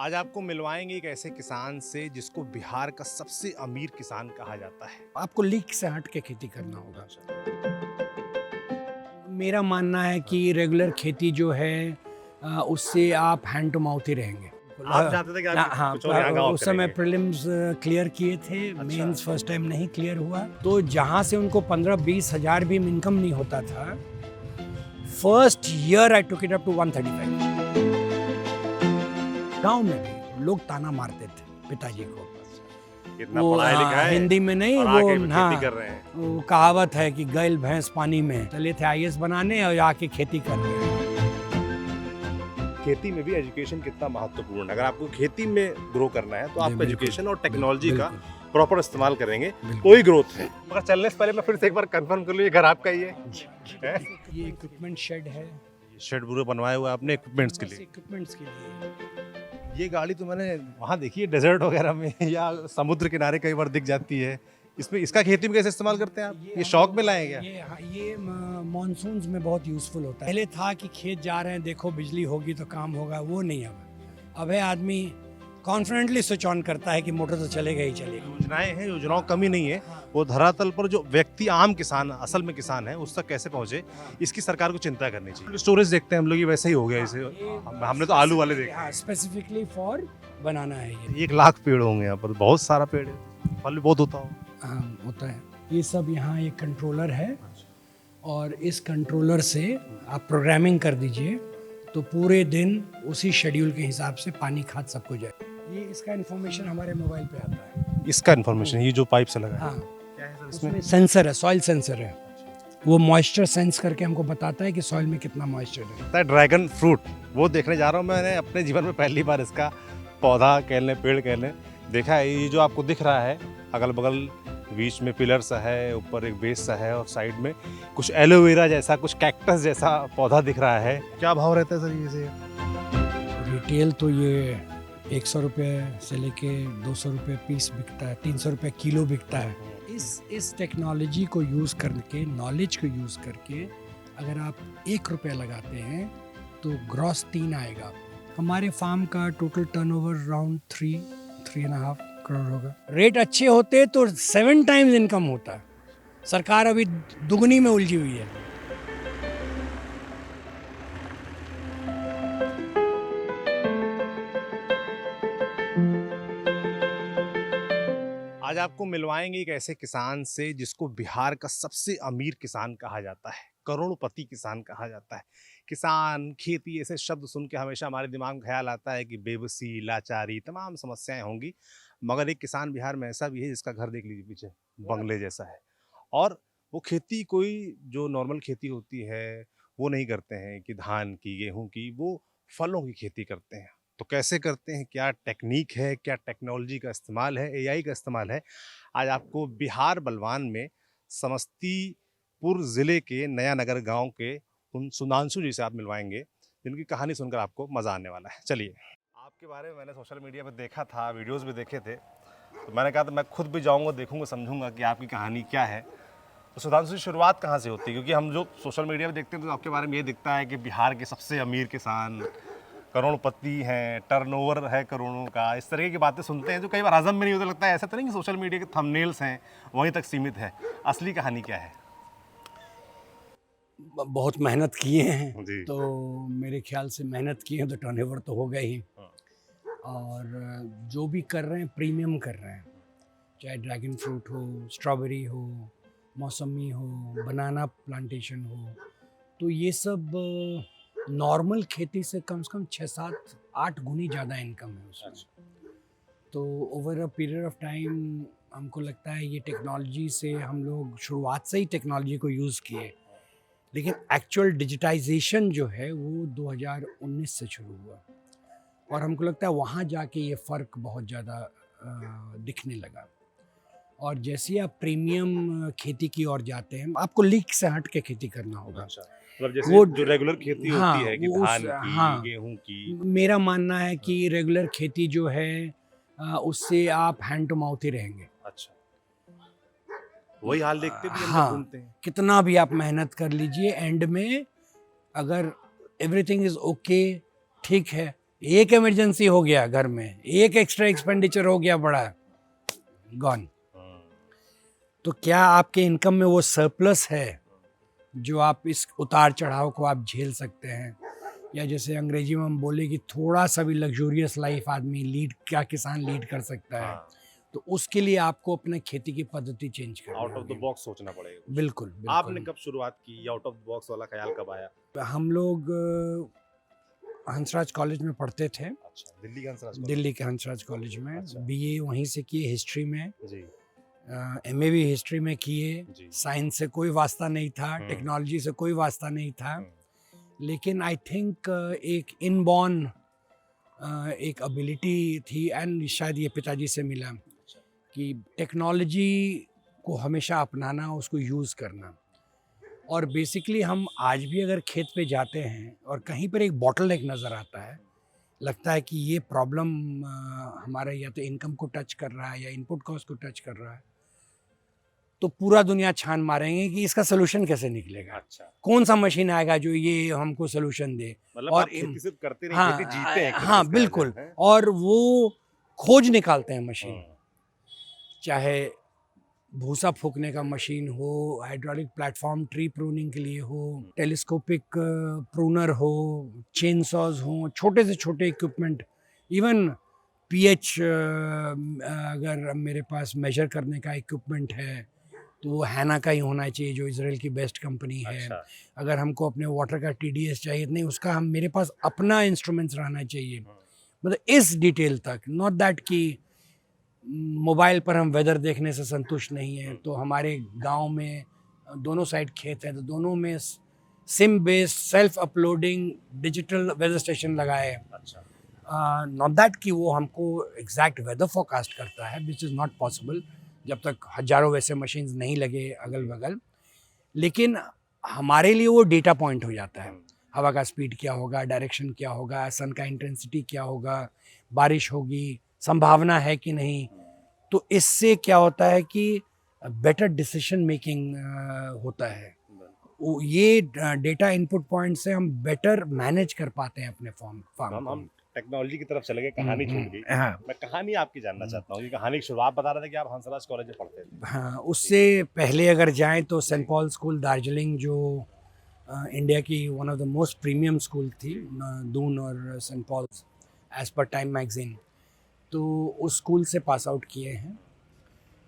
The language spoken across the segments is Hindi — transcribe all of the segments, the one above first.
आज आपको मिलवाएंगे एक ऐसे किसान से जिसको बिहार का सबसे अमीर किसान कहा जाता है। आपको लीक से हट के खेती करना होगा। मेरा मानना है कि रेगुलर खेती जो है उससे आप हैंड टू माउथ ही रहेंगे। आप चाहते थे कि आप हाँ, कुछ और यहाँ गाँव उस समय करेंगे। प्रीलिम्स क्लियर किए थे। अच्छा। मेंस फर्स्ट टाइम नहीं क्लियर हुआ, तो जहाँ से उनको 15-20 हजार भी इनकम नहीं होता था, first year I took it up to 135। गांव में भी लोग ताना मारते थे पिताजी को। कितना पढ़ाया लिखा है, हिंदी में नहीं, और वो आके खेती कर रहे हैं। वो कहावत है कि गैल भैंस पानी में, चले थे आईएएस बनाने और आके खेती कर रहे हैं। खेती में भी एजुकेशन कितना महत्वपूर्ण है। अगर आपको खेती में ग्रो करना है तो आप बिल्कुल, एजुकेशन और टेक्नोलॉजी का बिल्कुल, प्रॉपर इस्तेमाल करेंगे, बिल्कुल। कोई ग्रोथ है। मगर चलने से पहले मैं फिर से एक बार कंफर्म कर लूँ, ये घर आपका ही है? ये इक्विपमेंट शेड है, शेड पूरे बनवाए हुए आपने इक्विपमेंट्स के लिए। इक्विपमेंट्स के लिए। ये गाड़ी तो मैंने वहाँ देखी है डेजर्ट वगैरह में या समुद्र किनारे कई बार दिख जाती है। इसमें इसका खेती में कैसे इस्तेमाल करते हैं आप? ये शौक में लाए क्या? ये मॉनसून्स में बहुत यूजफुल होता है। पहले था कि खेत जा रहे हैं, देखो बिजली होगी तो काम होगा, वो नहीं। अब है आदमी कॉन्फिडेंटली स्विच ऑन करता है कि मोटर तो चलेगा ही चलेगा। योजनाएं हैं, योजनाओं की कमी नहीं है। वो धरातल पर जो व्यक्ति आम किसान असल में किसान है उस तक कैसे पहुंचे, इसकी सरकार को चिंता करनी चाहिए। स्टोरेज देखते हैं हम लोग, ये वैसे ही हो गया। इसे हमने तो आलू वाले देखे। स्पेसिफिकली फॉर बनाना है ये। 1 लाख पेड़ होंगे यहाँ पर, बहुत सारा पेड़ है, फल भी बहुत होता हो। हाँ, होता है। ये सब यहाँ एक कंट्रोलर है, और इस कंट्रोलर से आप प्रोग्रामिंग कर दीजिए तो पूरे दिन उसी शेड्यूल के हिसाब से पानी खाद सब कुछ जाए। ये इसका इन्फॉर्मेशन हमारे मोबाइल पे आता है। इसका इन्फॉर्मेशन, ये जो पाइप से लगा है, हाँ, क्या है सर उसमें इसमें? सेंसर है, सॉइल सेंसर है। वो मॉइस्चर सेंस करके हमको बताता है कि सॉइल में कितना मॉइस्चर है। ड्रैगन फ्रूट वो देखने जा रहा हूँ। मैंने अपने जीवन में पहली बार इसका पौधा कह लें, पेड़ कह लें, देखा है। ये जो आपको दिख रहा है, अगल बगल बीच में पिलर सा है, ऊपर एक बेस सा है, और साइड में कुछ एलोवेरा जैसा, कुछ कैक्टस जैसा पौधा दिख रहा है। क्या भाव रहता है सर ये से? रिटेल तो ये 100 रुपये से लेके 200 रुपये पीस बिकता है, 300 रुपये किलो बिकता है। इस टेक्नोलॉजी को यूज़ करके, नॉलेज को यूज़ करके अगर आप 1 रुपया लगाते हैं तो ग्रॉस 3 आएगा। हमारे फार्म का टोटल टर्नओवर अराउंड 3.5 करोड़ होगा। रेट अच्छे होते तो 7 टाइम्स इनकम होता। सरकार अभी दुगनी में उलझी हुई है। आज आपको मिलवाएंगे एक ऐसे किसान से जिसको बिहार का सबसे अमीर किसान कहा जाता है, करोड़पति किसान कहा जाता है। किसान, खेती, ऐसे शब्द सुन के हमेशा हमारे दिमाग में ख्याल आता है कि बेबसी, लाचारी, तमाम समस्याएं होंगी। मगर एक किसान बिहार में ऐसा भी है जिसका घर देख लीजिए पीछे, बंगले जैसा है। और वो खेती कोई जो नॉर्मल खेती होती है वो नहीं करते हैं कि धान की, गेहूं की, वो फलों की खेती करते हैं। तो कैसे करते हैं, क्या टेक्निक है, क्या टेक्नोलॉजी का इस्तेमाल है, एआई का इस्तेमाल है, आज आपको बिहार बलवान में समस्तीपुर ज़िले के नया नगर गांव के उन सुधांशु जी से आप मिलवाएंगे, जिनकी कहानी सुनकर आपको मज़ा आने वाला है। चलिए। आपके बारे में मैंने सोशल मीडिया पर देखा था, वीडियोज़ भी देखे थे, तो मैंने कहा था मैं खुद भी जाऊँगा, देखूँगा, समझूंगा कि आपकी कहानी क्या है। तो सुधांशु जी, शुरुआत कहाँ से होती है? क्योंकि हम जो सोशल मीडिया पर देखते हैं तो आपके बारे में ये दिखता है कि बिहार के सबसे अमीर किसान, करोड़पति हैं, टर्नओवर है करोड़ों का, इस तरह की बातें सुनते हैं जो कई बार हजम में नहीं होता। लगता है ऐसा तो नहीं कि सोशल मीडिया के थंबनेल्स हैं वहीं तक सीमित है। असली कहानी क्या है? बहुत मेहनत किए हैं, जी। तो मेरे ख्याल से मेहनत किए हैं तो टर्नओवर तो हो गए ही। हाँ। और जो भी कर रहे हैं प्रीमियम कर रहे हैं, चाहे ड्रैगन फ्रूट हो, स्ट्रॉबेरी हो, मौसमी हो, बनाना प्लांटेशन हो, तो ये सब नॉर्मल खेती से कम 6-7-8 गुनी ज़्यादा इनकम है उसमें। तो over a period of time हमको लगता है ये टेक्नोलॉजी से, हम लोग शुरुआत से ही टेक्नोलॉजी को यूज़ किए, लेकिन एक्चुअल डिजिटाइजेशन जो है वो 2019 से शुरू हुआ, और हमको लगता है वहाँ जाके ये फ़र्क बहुत ज़्यादा दिखने लगा। और जैसे ही आप प्रीमियम खेती की ओर जाते हैं, आपको लीक से हट के खेती करना होगा। मतलब जैसे वो जो रेगुलर खेती हाँ, होती है कि वो धान की, हाँ, गेहूं की। मेरा मानना है कि रेगुलर खेती जो है उससे आप हैंड टू माउथ ही रहेंगे। अच्छा, वही हाल देखते भी हम जब हाँ, घूमते हैं। कितना भी आप मेहनत कर लीजिए, एंड में अगर एवरीथिंग इज ओके, ठीक है, एक इमरजेंसी हो गया घर में, एक एक्स्ट्रा एक्सपेंडिचर हो गया बड़ा, गॉन। तो क्या आपके इनकम में वो सरप्लस है जो आप इस उतार चढ़ाव को आप झेल सकते हैं? या जैसे अंग्रेजी में हम बोले कि थोड़ा सा भी लग्जूरियस लाइफ आदमी लीड, क्या किसान लीड कर सकता है? हाँ, तो उसके लिए आपको अपने खेती की पद्धति चेंज करनी आउट ऑफ द होगी। बॉक्स सोचना पड़ेगा। बिल्कुल आपने बिल्कुल। कब शुरुआत की, आउट ऑफ द बॉक्स वाला ख्याल कब आया? हम लोग हंसराज कॉलेज में पढ़ते थे, अच्छा, दिल्ली का हंसराज कॉलेज। दिल्ली के हंसराज कॉलेज में। अच्छा। बीए वहीं से किए हिस्ट्री में, जी एमए भी हिस्ट्री में किए। जी। साइंस से कोई वास्ता नहीं था, हम्म। टेक्नोलॉजी से कोई वास्ता नहीं था, हम्म, लेकिन आई थिंक एक इनबॉर्न एक एबिलिटी थी, एंड शायद ये पिताजी से मिला कि टेक्नोलॉजी को हमेशा अपनाना, उसको यूज़ करना। और बेसिकली हम आज भी अगर खेत पे जाते हैं और कहीं पर एक बॉटलनेक नज़र आता है, लगता है कि ये प्रॉब्लम हमारे या तो इनकम को टच कर रहा है या इनपुट कॉस्ट को टच कर रहा है, तो पूरा दुनिया छान मारेंगे कि इसका सोल्यूशन कैसे निकलेगा, अच्छा, कौन सा मशीन आएगा जो ये हमको सोल्यूशन दे। मतलब और आप खेती सिर्फ करते नहीं, हाँ खेती जीते हैं एक तरीके हाँ से कहा बिल्कुल। जाए, हैं? और वो खोज निकालते हैं मशीन, हम्म, चाहे भूसा फूकने का मशीन हो, हाइड्रोलिक प्लेटफॉर्म ट्री प्रूनिंग के लिए हो, टेलीस्कोपिक प्रूनर हो, चेन सॉज हो, छोटे से छोटे इक्विपमेंट, इवन पीएच अगर मेरे पास मेजर करने का इक्विपमेंट है तो वो हैना का ही होना चाहिए, जो इसराइल की बेस्ट कंपनी है। अच्छा, अगर हमको अपने वाटर का टीडीएस चाहिए, नहीं उसका हम मेरे पास अपना इंस्ट्रूमेंट्स रहना चाहिए। मतलब इस डिटेल तक, नॉट दैट कि मोबाइल पर हम वेदर देखने से संतुष्ट नहीं हैं, तो हमारे गांव में दोनों साइड खेत है, तो दोनों में SIM based self uploading digital weather station लगाए। अच्छा, नॉट दैट कि वो हमको एग्जैक्ट वेदर फोरकास्ट करता है, विच इज़ नॉट पॉसिबल जब तक हजारों वैसे मशीन्स नहीं लगे अगल बगल, लेकिन हमारे लिए वो डेटा पॉइंट हो जाता है। हवा का स्पीड क्या होगा, डायरेक्शन क्या होगा, सन का इंटेंसिटी क्या होगा, बारिश होगी, संभावना है कि नहीं। तो इससे क्या होता है कि बेटर डिसीजन मेकिंग होता है। ये डेटा इनपुट पॉइंट से हम बेटर मैनेज कर पाते हैं अपने फार्म हम को। टेक्नोलॉजी की तरफ चले गए, कहानी छूट गई। हाँ मैं कहानी आपकी जानना चाहता हूँ, ये कहानी की शुरुआत बता रहे थे कि आप हंसराज कॉलेज में पढ़ते थे। हाँ, उससे पहले अगर जाएं तो सेंट पॉल स्कूल दार्जिलिंग, जो इंडिया की one of the most premium school थी, दून और Saint Paul's as per Time magazine, तो उस स्कूल से पास आउट किए हैं,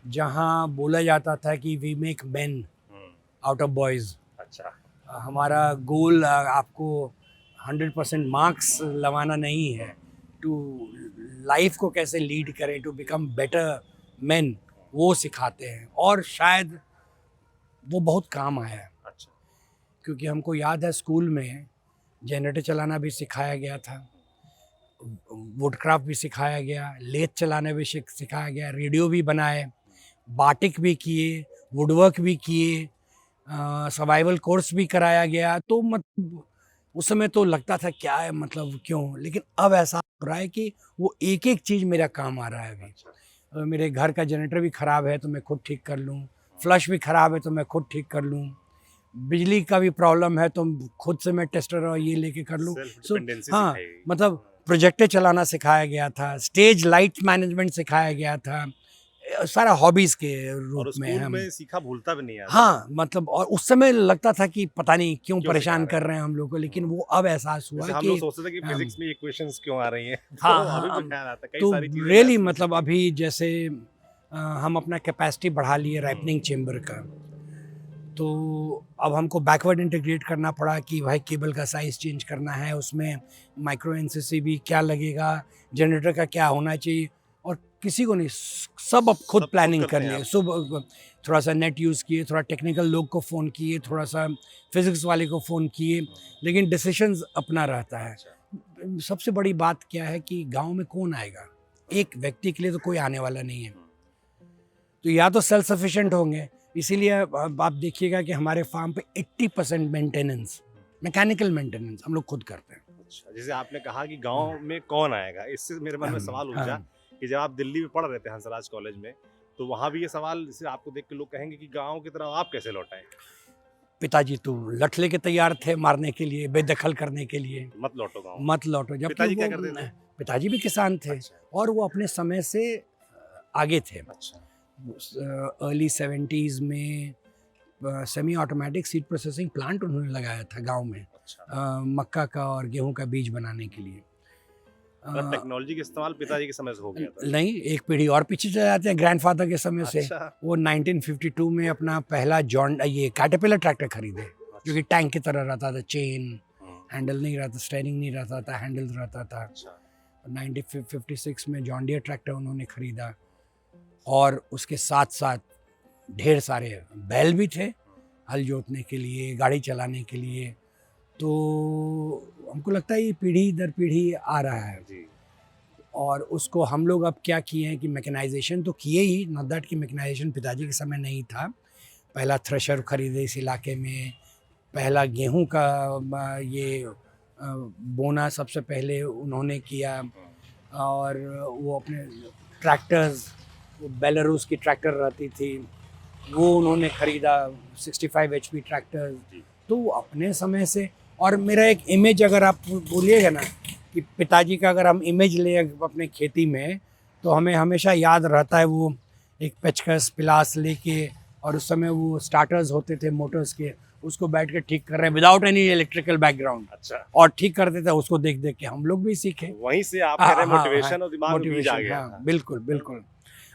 जहाँ बोला जाता था कि we make men out of boys. अच्छा, हमारा गोल आपको 100% मार्क्स लवाना नहीं है, टू लाइफ को कैसे लीड करें, टू बिकम बेटर मैन, वो सिखाते हैं। और शायद वो बहुत काम आया है, अच्छा, क्योंकि हमको याद है स्कूल में जनरेटर चलाना भी सिखाया गया था, वुडक्राफ्ट भी सिखाया गया, लेथ चलाना भी सिखाया गया, रेडियो भी बनाए, बाटिक भी किए, वुडवर्क भी किए, सर्वाइवल कोर्स भी कराया गया। तो मतलब उस समय तो लगता था क्या है, मतलब क्यों, लेकिन अब ऐसा हो रहा है कि वो एक एक चीज़ मेरा काम आ रहा है अभी। मेरे घर का जनरेटर भी ख़राब है तो मैं खुद ठीक कर लूँ, फ्लश भी ख़राब है तो मैं खुद ठीक कर लूँ, बिजली का भी प्रॉब्लम है तो खुद से मैं टेस्टर और ये लेके कर लूँ। सेल्फ सो डिपेंडेंसी हाँ, सिखाई गई। मतलब प्रोजेक्टर चलाना सिखाया गया था, स्टेज लाइट मैनेजमेंट सिखाया गया था, सारा हॉबीज़ के और रूप में स्कूल हम। में सीखा भूलता भी नहीं है। हाँ, मतलब और उस समय लगता था कि पता नहीं क्यों क्यों परेशान सिखा रहे कर रहे हैं हम लोग को, लेकिन वो अब एहसास हुआ जैसे हम कि लोग सोचते थे कि हम फिजिक्स में इक्वेशंस क्यों आ रही हैं। हाँ तो अभी हाँ, भी ख्याल आता है, कई तो सारी चीजें रियली maths में मतलब सीखी। अभी जैसे हम अपना कैपेसिटी बढ़ा लिए राइपनिंग चेम्बर का, तो अब हमको बैकवर्ड इंटीग्रेट करना पड़ा कि भाई केबल का साइज़ चेंज करना है, उसमें माइक्रो एनसीसीबी क्या लगेगा, जनरेटर का क्या होना चाहिए, और किसी को नहीं, सब अब खुद सब प्लानिंग करते कर हैं लिए। आप। सुबह थोड़ा सा नेट यूज़ किए, थोड़ा टेक्निकल लोग को फ़ोन किए, थोड़ा सा फिज़िक्स वाले को फ़ोन किए, लेकिन डिसीजंस अपना रहता है। अच्छा, सबसे बड़ी बात क्या है कि गांव में कौन आएगा, एक व्यक्ति के लिए तो कोई आने वाला नहीं है, तो या तो सेल्फ सफिशिएंट होंगे। इसीलिए अब आप देखिएगा कि हमारे फार्म पे 80% मेंटेनेंस, मैकेनिकल मेंटेनेंस हम लोग खुद करते हैं। अच्छा, जैसे आपने कहा कि गांव में कौन आएगा, इससे मेरे मन में सवाल उलझा कि जब आप दिल्ली में पढ़ रहे थे हंसराज कॉलेज में, तो वहाँ भी ये सवाल, जैसे आपको देख के लोग कहेंगे कि गांव की तरह आप कैसे लौट आए। पिताजी तो लठ लेके तैयार थे मारने के लिए, बेदखल करने के लिए, मत लौटो गाँव। मत लौटो। जबकि पिताजी क्या वो करते थे? पिताजी भी किसान थे अच्छा। और वो अपने समय से आगे थे। अच्छा। अर्ली 70s में semi automatic seed processing plant उन्होंने लगाया था गांव में, अच्छा। मक्का का और गेहूं का बीज बनाने के लिए। मतलब टेक्नोलॉजी का इस्तेमाल पिताजी के समय से हो गया था। नहीं, एक पीढ़ी और पीछे चले जाते हैं, ग्रैंडफादर के समय से। अच्छा। वो 1952 में अपना पहला ये कैटरपिलर ट्रैक्टर खरीदे, जो कि टैंक की तरह रहता था, चेन हैंडल नहीं रहता, स्टेयरिंग नहीं रहता था, हैंडल रहता था। अच्छा। 1956 में जॉन डियर ट्रैक्टर उन्होंने खरीदा और उसके साथ साथ ढेर सारे बैल भी थे हल जोतने के लिए, गाड़ी चलाने के लिए। तो हमको लगता है ये पीढ़ी दर पीढ़ी आ रहा है जी। और उसको हम लोग अब क्या किए हैं कि मैकेनाइजेशन तो किए ही, नॉट दैट कि मैकेनाइजेशन पिताजी के समय नहीं था। पहला थ्रेशर खरीदे इस इलाके में, पहला गेहूं का बोना सबसे पहले उन्होंने किया और वो अपने ट्रैक्टर्स, बेलारूस की ट्रैक्टर रहती थी वो उन्होंने ख़रीदा, 65 HP ट्रैक्टर। तो वो अपने समय से, और मेरा एक इमेज अगर आप बोलिएगा ना कि पिताजी का अगर हम इमेज ले अपने खेती में, तो हमें हमेशा याद रहता है वो एक पेचकस पिलास लेके, और उस समय वो स्टार्टर्स होते थे मोटर्स के, उसको बैठ के ठीक कर रहे हैं विदाउट एनी इलेक्ट्रिकल बैकग्राउंड। अच्छा। और ठीक करते थे, उसको देख देख के हम लोग भी सीखे। वहीं से आप कह रहे हैं मोटिवेशन और दिमाग में बीज आ मोटिवेशन, गया हाँ था। बिल्कुल बिल्कुल।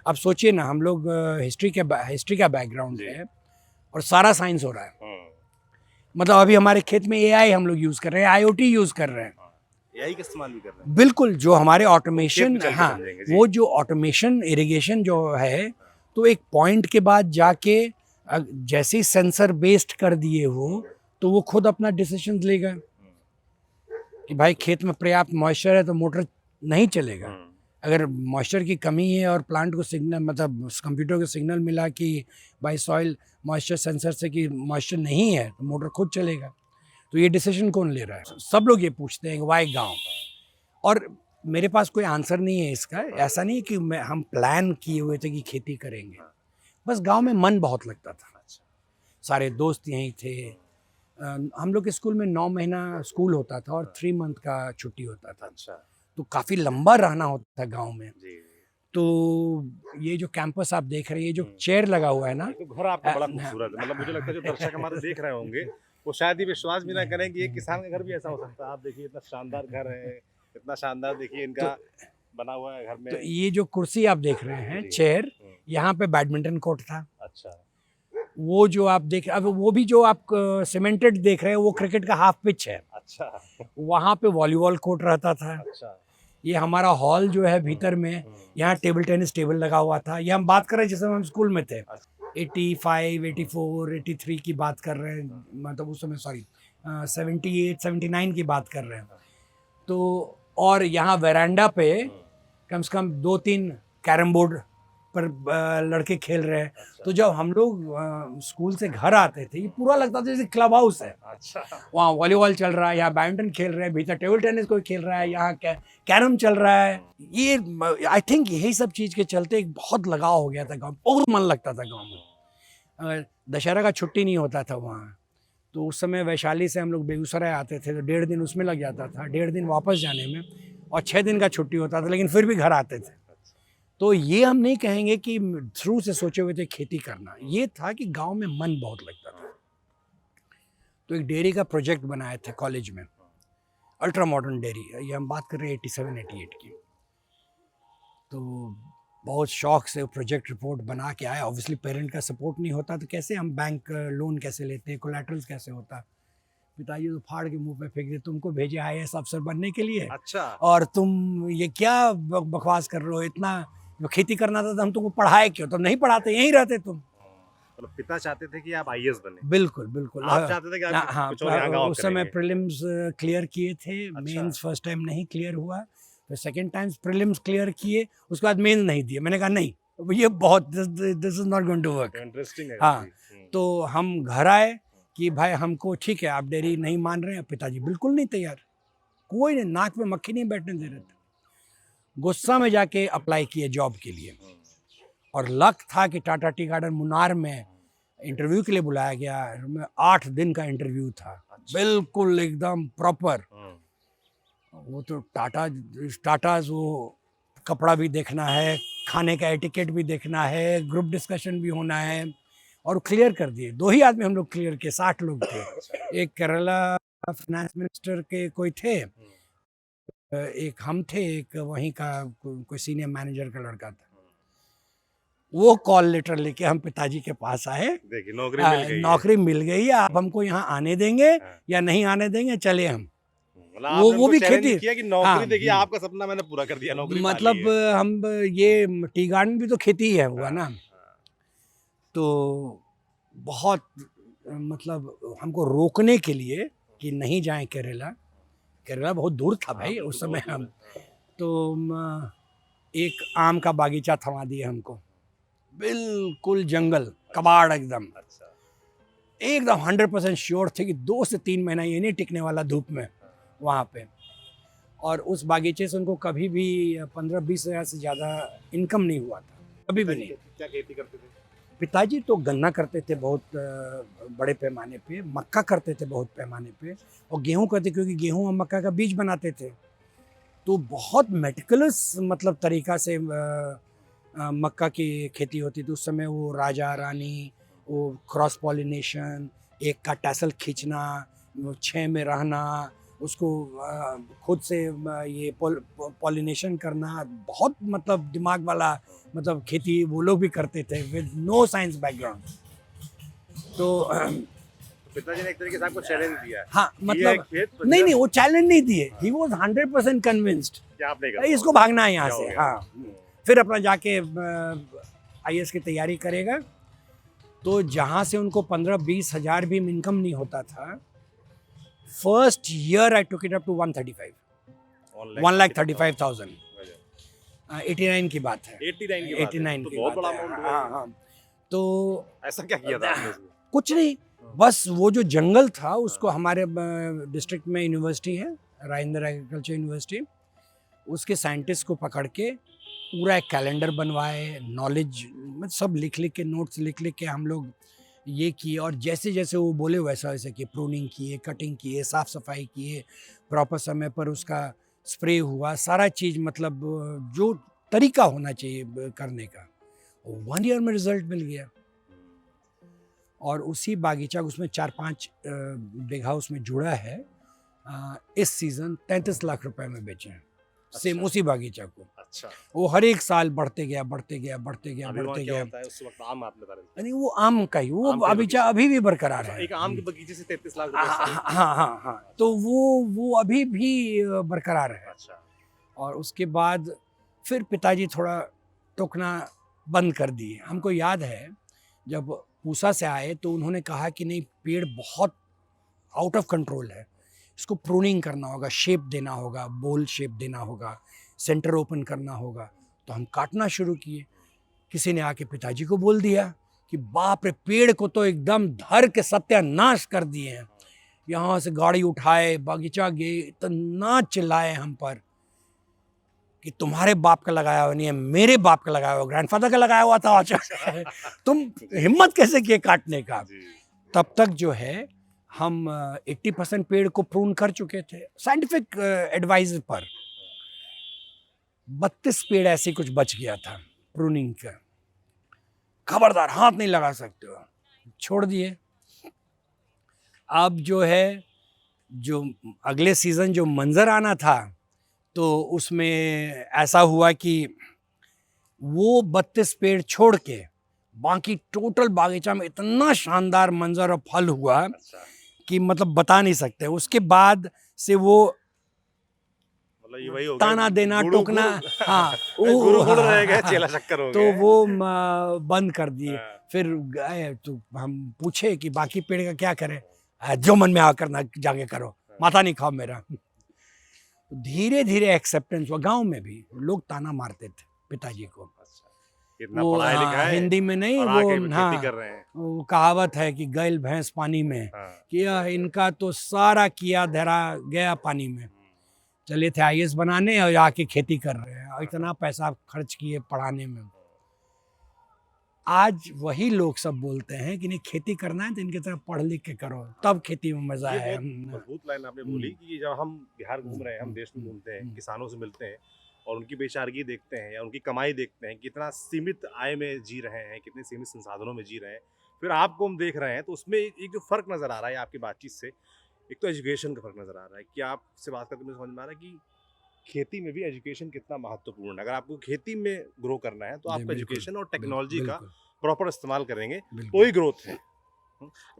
अब सोचिए ना, हम लोग हिस्ट्री का बैकग्राउंड है और सारा साइंस हो रहा है। मतलब अभी हमारे खेत में AI हम लोग यूज़ कर रहे हैं, IoT यूज़ कर रहे हैं। AI का इस्तेमाल भी कर रहे हैं। बिल्कुल, जो हमारे ऑटोमेशन, खेत में चल के हाँ समझेंगे, जी। वो जो ऑटोमेशन इरिगेशन जो है, तो एक पॉइंट के बाद जाके जैसे ही सेंसर बेस्ड कर दिए हो, तो वो खुद अपना डिसीजन लेगा कि भाई खेत में पर्याप्त मॉइस्चर है तो मोटर नहीं चलेगा। अगर मॉइस्चर की कमी है और प्लांट को सिग्नल, मतलब कंप्यूटर को सिग्नल मिला कि भाई सॉइल मॉइस्चर सेंसर से कि मॉइस्चर नहीं है, तो मोटर खुद चलेगा। तो ये डिसीजन कौन ले रहा है? सब लोग ये पूछते हैं वाई गांव, और मेरे पास कोई आंसर नहीं है इसका। ऐसा नहीं कि हम प्लान किए हुए थे कि खेती करेंगे, बस गांव में मन बहुत लगता था। सारे दोस्त यहीं थे। हम लोग के स्कूल में 9 महीना स्कूल होता था और 3 मंथ का छुट्टी होता था। अच्छा। तो काफ़ी लंबा रहना होता था गांव में। जी। तो ये जो कैंपस आप देख रहे हैं, ये जो चेयर लगा हुआ है ना, तो घर आपका बड़ा खूबसूरत है। मतलब मुझे लगता है जो दर्शक हमारे देख रहे होंगे वो शायद ही विश्वास भी ना करें कि एक किसान का घर भी ऐसा हो सकता है। आप देखिए इतना शानदार घर है, इतना शानदार देखिए इनका बना हुआ है घर में। तो ये जो कुर्सी आप देख रहे हैं, चेयर, यहाँ पे बैडमिंटन कोर्ट था। अच्छा। वो जो आप देख, अब वो भी जो आप सीमेंटेड देख रहे हैं, वो क्रिकेट का हाफ पिच है। अच्छा। वहाँ पे वॉलीबॉल कोर्ट रहता था। अच्छा। ये हमारा हॉल जो है भीतर में, यहाँ टेबल टेनिस टेबल लगा हुआ था। ये हम बात कर रहे हैं जिस समय हम स्कूल में थे, 85, 84, 83 की बात कर रहे हैं, मतलब उस समय, सॉरी 78, 79 की बात कर रहे हैं। तो और यहाँ वेरांडा पे कम से कम 2-3 कैरम बोर्ड पर लड़के खेल रहे हैं। तो जब हम लोग स्कूल से घर आते थे, ये पूरा लगता था जैसे क्लब हाउस है। अच्छा। वहाँ वॉलीबॉल चल रहा है, यहाँ बैडमिंटन खेल रहे हैं, भीतर टेबल टेनिस कोई खेल रहा है, यहाँ कैरम चल रहा है। ये आई थिंक यही सब चीज़ के चलते एक बहुत लगाव हो गया था गाँव, बहुत मन लगता था गाँव में। दशहरा का छुट्टी नहीं होता था वहाँ, तो उस समय वैशाली से हम लोग बेगूसराय आते थे, तो 1.5 दिन उसमें लग जाता था, 1.5 दिन वापस जाने में, और 6 दिन का छुट्टी होता था, लेकिन फिर भी घर आते थे। तो ये हम नहीं कहेंगे कि शुरू से सोचे हुए थे खेती करना, ये था कि गांव में मन बहुत लगता था। तो एक डेयरी का प्रोजेक्ट बनाए थे कॉलेज में, अल्ट्रा मॉडर्न डेयरी, ये हम बात कर रहे हैं 87-88 की। तो बहुत शौक से प्रोजेक्ट रिपोर्ट बना के आए। ऑब्वियसली पेरेंट का सपोर्ट नहीं होता तो कैसे हम बैंक लोन कैसे लेते, कोलैटरल्स कैसे होता। पिताजी तो फाड़ के मुंह पे फेंक दे, तुमको भेजे IAS अफसर बनने के लिए, अच्छा। और तुम ये क्या बकवास कर रहे हो, इतना खेती करना था तो हम तुमको पढ़ाए क्यों, तुम नहीं पढ़ाते, यहीं रहते तुम। मतलब पिता चाहते थे कि आप IAS बने। बिल्कुल बिल्कुल। आप चाहते थे कि आप हाँ, कुछ और यहाँ गाँव उस समय करेंगे। प्रीलिम्स क्लियर किए थे। अच्छा। मेंस फर्स्ट टाइम नहीं क्लियर हुआ, फिर सेकंड टाइम प्रीलिम्स क्लियर किए, उसके बाद मेंस नहीं दिए। मैंने कहा नहीं, ये बहुत, this is not going to work. Interesting है। हाँ, तो हम घर आए कि भाई हमको ठीक है, आप डेयरी नहीं मान रहे हैं। पिताजी बिल्कुल नहीं तैयार, कोई नहीं, नाक में मक्खी नहीं बैठने दे रहे थे। गुस्सा में जाके अप्लाई किए जॉब के लिए, और लक था कि टाटा टी गार्डन मुनार में इंटरव्यू के लिए बुलाया गया। मैं 8 दिन का इंटरव्यू था, अच्छा। बिल्कुल एकदम प्रॉपर। हम्म। वो तो टाटाज वो कपड़ा भी देखना है, खाने का एटिकेट भी देखना है, ग्रुप डिस्कशन भी होना है, और क्लियर कर दिए। 2 ही आदमी हम लोग क्लियर किए, 60 लोग थे। एक केरला फाइनेंस मिनिस्टर के कोई थे, एक हम थे, एक वहीं का कोई सीनियर मैनेजर का लड़का था। वो कॉल लेटर लेके हम पिताजी के पास आए, देखिए नौकरी मिल गई है। नौकरी मिल गई है, आप हमको यहाँ आने देंगे हाँ। या नहीं आने देंगे, चले हम। मतलब वो आपने वो उनको भी चैलेंज खेती, किया कि नौकरी हाँ, देखिए आपका सपना मैंने पूरा कर दिया, नौकरी पा ली मतलब है। हम ये टी गार्डन भी तो खेती ही है हुआ ना। हाँ। तो बहुत मतलब हमको रोकने के लिए कि नहीं जाएं केरला। केरला बहुत दूर था भाई हाँ, उस बिल्कुल, समय बहुत हम। दूर है। तो एक आम का बागीचा थमा दिए हमको, बिल्कुल जंगल कबाड़ एकदम। अच्छा। एकदम 100% श्योर थे कि 2 से 3 महीना ये नहीं टिकने वाला धूप में वहाँ पे। और उस बागीचे से उनको कभी भी 15-20 हज़ार से ज़्यादा इनकम नहीं हुआ था, कभी भी नहीं। क्या खेती करते थे? पिताजी तो गन्ना करते थे बहुत बड़े पैमाने पे, मक्का करते थे बहुत पैमाने पे, और गेहूं करते, क्योंकि गेहूं और मक्का का बीज बनाते थे। तो बहुत मेटिकुलस मतलब तरीका से मक्का की खेती होती थी उस समय। वो राजा रानी, वो क्रॉस पॉलिनेशन, एक का टैसल खींचना, 6 में रहना, उसको खुद से ये पॉलिनेशन करना, बहुत मतलब दिमाग वाला मतलब खेती वो लोग भी करते थे विद नो साइंस बैकग्राउंड। तो पिताजी ने एक तरीके से आपको चैलेंज दिया है हाँ, कि ये मतलब खेत तो नहीं जरा- नहीं, वो चैलेंज नहीं दिए, ही वाज 100% कन्विंस्ड कि आप नहीं कर इसको भागना है यहाँ क्या हो से। गया? हाँ, फिर अपना जाके आईएएस की तैयारी करेगा। तो जहाँ से उनको 15-20 हज़ार भी इनकम नहीं होता था, first year I took it up to 135, 1,35,000। 89 की बात है, 89 की बात है, 89 तो की बहुत बात बड़ा है। अमाउंट हाँ हुआ। हाँ। तो ऐसा क्या किया था आपने इसमें? कुछ नहीं, बस वो जो जंगल था उसको, हमारे डिस्ट्रिक्ट में यूनिवर्सिटी है, राजेंद्र एग्रीकल्चर यूनिवर्सिटी, उसके साइंटिस्ट को पकड़ के पूरा एक कैलेंडर बनवाए, नॉलेज मतलब सब लिख लिख के, नोट्स लिख लिख के हम लोग ये किए। और जैसे जैसे वो बोले वैसा वैसे किए, प्रूनिंग किए, कटिंग किए, साफ सफाई किए, प्रॉपर समय पर उसका स्प्रे हुआ, सारा चीज़ मतलब जो तरीका होना चाहिए करने का। 1 ईयर में रिजल्ट मिल गया। और उसी बागीचा, उसमें 4-5 बीघा उसमें जुड़ा है, इस सीज़न 33 लाख रुपए में बेचे हैं। सेम अच्छा। उसी बागीचा को। अच्छा। वो हर एक साल बढ़ते गया बढ़ते गया बढ़ते गया अभी वहाँ बढ़ते क्या गया। होता है उस वक्त? आम आप बता रहे थे। यानी वो आम का ही, वो आम का ही बागीचा बगीचा। अभी भी बरकरार अच्छा, है। एक आम के बगीचे से 33 लाख हाँ रुपए साल? हाँ हाँ हाँ, तो वो अभी भी बरकरार है। अच्छा। और उसके बाद फिर पिताजी थोड़ा टोकना बंद कर दिए। हमको याद है जब पूसा से आए तो उन्होंने कहा कि नहीं, पेड़ बहुत आउट ऑफ कंट्रोल है, इसको प्रूनिंग करना होगा, शेप देना होगा, बोल शेप देना होगा, सेंटर ओपन करना होगा। तो हम काटना शुरू किए। किसी ने आके पिताजी को बोल दिया कि बाप रे, पेड़ को तो एकदम धर के सत्यानाश कर दिए हैं। यहाँ से गाड़ी उठाए, बागीचा गए, इतना चिल्लाए हम पर कि तुम्हारे बाप का लगाया हुआ नहीं है, मेरे बाप का लगाया हुआ, ग्रैंडफादर का लगाया हुआ था। अच्छा, तुम हिम्मत कैसे किए काटने का? तब तक जो है हम 80% पेड़ को प्रून कर चुके थे साइंटिफिक एडवाइस पर। 32 पेड़ ऐसे कुछ बच गया था प्रूनिंग का। खबरदार, हाथ नहीं लगा सकते हो, छोड़ दिए। अब जो है, जो अगले सीजन जो मंजर आना था, तो उसमें ऐसा हुआ कि वो 32 पेड़ छोड़ के बाकी टोटल बागीचा में इतना शानदार मंजर और फल हुआ कि मतलब बता नहीं सकते। उसके बाद से वो मतलब ये वही हो गया, ताना देना, गुरु टोकना, गुरु हाँ, गुरु गुरु रह गए, हाँ, चेला शक्कर हो तो गए। वो बंद कर दिए। हाँ। फिर गए तो हम पूछे कि बाकी पेड़ का क्या करें? जो मन में आ करना जाके करो, माथा नहीं खाओ मेरा। धीरे धीरे एक्सेप्टेंस हुआ। गांव में भी लोग ताना मारते थे पिताजी को। इतना वो पढ़ाया लिखा है, हिंदी में नहीं, और वो आके खेती हाँ, कर रहे हैं। वो कहावत है कि गैल भैंस पानी में, हाँ। कि इनका तो सारा किया धरा गया पानी में। चले थे आईएएस बनाने और आके खेती कर रहे हैं, और इतना पैसा खर्च किए पढ़ाने में। आज वही लोग सब बोलते हैं कि नहीं खेती करना है तो इनकी तरह पढ़ लिख के करो, तब खेती में मजा ये है। बहुत मजबूत लाइन आपने बोली कि जब हम बिहार घूम रहे हैं, हम देश में घूमते हैं, हम्म। किसानों से मिलते हैं और उनकी बेचारगी देखते हैं या उनकी कमाई देखते हैं, कितना सीमित आय में जी रहे हैं, कितने सीमित संसाधनों में जी रहे हैं, फिर आपको हम देख रहे हैं तो उसमें एक जो फर्क नजर आ रहा है आपकी बातचीत से, एक तो एजुकेशन का फर्क नजर आ रहा है कि आपसे बात करके मुझे समझ में आ रहा है कि खेती में भी एजुकेशन कितना महत्वपूर्ण है। अगर आपको खेती में ग्रो करना है तो जी, आपको बिल्कुल, एजुकेशन और टेक्नोलॉजी का बिल्कुल, प्रॉपर इस्तेमाल करेंगे तो बिल्कुल। ही ग्रोथ है।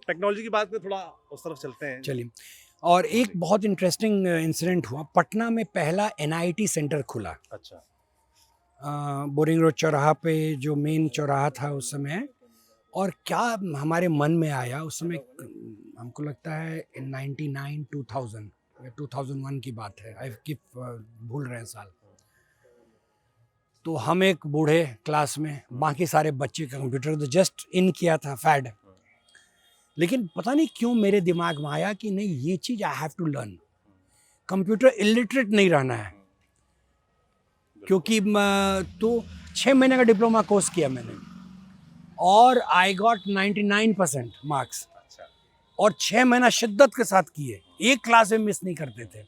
टेक्नोलॉजी की बात में थोड़ा उस तरफ चलते हैं। चलिए, और एक बहुत इंटरेस्टिंग इंसिडेंट हुआ, पटना में पहला एनआईटी सेंटर खुला। अच्छा। बोरिंग रोड चौराहा पे, जो मेन चौराहा था उस समय। और क्या हमारे मन में आया उस समय, हमको लगता है 99 2000 या 2001 की बात है, आई कीप भूल रहे हैं साल। तो हम एक बूढ़े क्लास में, बाकी सारे बच्चे कंप्यूटर तो जस्ट इन किया था, फैड। लेकिन पता नहीं क्यों मेरे दिमाग में आया कि नहीं, ये चीज़ I have to learn. Computer illiterate नहीं रहना है, क्योंकि तो 6 महीने का डिप्लोमा कोर्स किया मैंने और आई गॉट 99% मार्क्स। अच्छा। और 6 महीना शिद्दत के साथ किए, एक क्लास में मिस नहीं करते थे।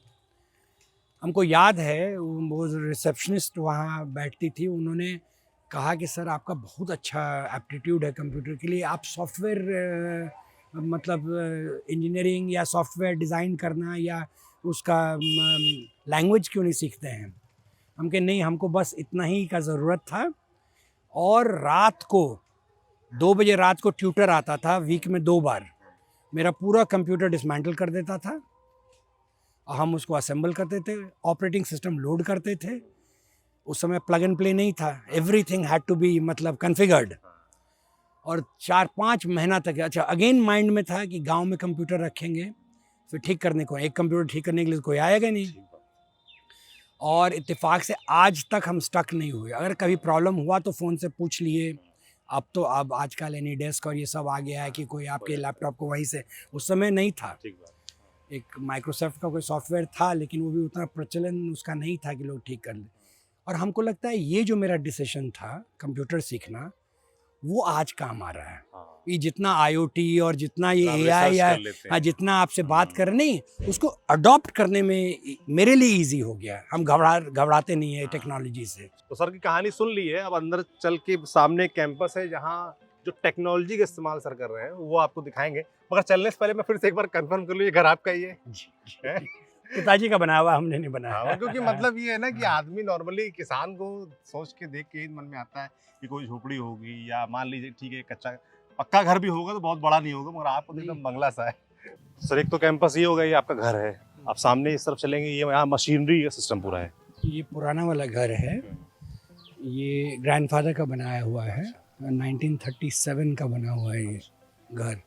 हमको याद है वो रिसेप्शनिस्ट वहाँ बैठती थी, उन्होंने कहा कि सर आपका बहुत अच्छा एप्टीट्यूड है कंप्यूटर के लिए, आप सॉफ्टवेयर मतलब इंजीनियरिंग या सॉफ्टवेयर डिज़ाइन करना या उसका लैंग्वेज क्यों नहीं सीखते हैं। हम कहे नहीं, हमको बस इतना ही का ज़रूरत था। और रात को 2 बजे रात को ट्यूटर आता था, वीक में 2 बार, मेरा पूरा कंप्यूटर डिसमेंटल कर देता था, हम उसको असेंबल करते थे, ऑपरेटिंग सिस्टम लोड करते थे। उस समय प्लग एंड प्ले नहीं था, एवरीथिंग हैड टू बी मतलब कॉन्फ़िगर्ड। और 4-5 महीना तक, अच्छा अगेन माइंड में था कि गांव में कंप्यूटर रखेंगे, फिर ठीक करने को, एक कंप्यूटर ठीक करने के लिए कोई आएगा नहीं। और इत्तेफाक से आज तक हम स्टक नहीं हुए। अगर कभी प्रॉब्लम हुआ तो फ़ोन से पूछ लिए। अब आजकल एनी डेस्क और ये सब आ गया है कि कोई आपके लैपटॉप को वहीं से, उस समय नहीं था। एक माइक्रोसॉफ्ट का कोई सॉफ्टवेयर था, लेकिन वो भी उतना प्रचलन उसका नहीं था कि लोग ठीक कर लें। और हमको लगता है ये जो मेरा डिसीजन था कंप्यूटर सीखना, वो आज काम आ रहा है। ये जितना IoT और जितना ये AI या हाँ, जितना आपसे बात कर, नहीं उसको अडॉप्ट करने में मेरे लिए इजी हो गया। हम घबराते नहीं है टेक्नोलॉजी से। तो सर की कहानी सुन ली है, अब अंदर चल के सामने कैंपस है जहाँ जो टेक्नोलॉजी का इस्तेमाल सर कर रहे हैं वो आपको दिखाएंगे। मगर चलने से पहले मैं फिर से एक बार कंफर्म कर लूँ, ये घर आपका ही है? पिताजी का बना हुआ, हमने नहीं बनाया। हाँ, क्योंकि मतलब ये है ना कि आदमी नॉर्मली किसान को सोच के देख के ही मन में आता है कि कोई झोपड़ी होगी या मान लीजिए ठीक है कच्चा, पक्का घर भी होगा तो बहुत बड़ा नहीं होगा, मगर आपको तो एकदम बंगला सा है। सर एक तो कैंपस ये होगा, ये आपका घर है, आप सामने इस तरफ चलेंगे, ये यहाँ मशीनरी का सिस्टम पूरा है। ये पुराना वाला घर है, ये ग्रैंडफादर का बनाया हुआ है, 1937 का बना हुआ है ये घर।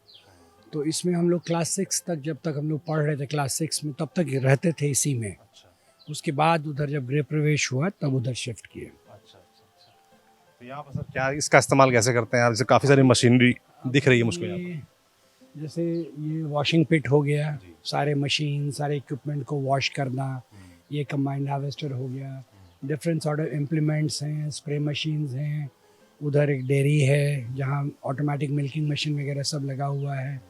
तो इसमें हम लोग क्लास 6 तक, जब तक हम लोग पढ़ रहे थे क्लास 6 में, तब तक रहते थे इसी में। उसके बाद उधर जब गृह प्रवेश हुआ तब उधर शिफ्ट किए। तो यहाँ पर सर क्या इसका इस्तेमाल कैसे करते हैं? जैसे काफ़ी सारी मशीनरी दिख रही है मुझको यहाँ पर। जैसे ये वॉशिंग पिट हो गया, सारे मशीन सारे इक्विपमेंट को वॉश करना, ये कंबाइंड हार्वेस्टर हो गया, डिफरेंट सॉर्ट ऑफ इम्प्लीमेंट्स हैं, स्प्रे मशीन्स हैं। उधर एक डेयरी है जहाँ ऑटोमेटिक मिल्किंग मशीन वगैरह सब लगा हुआ है,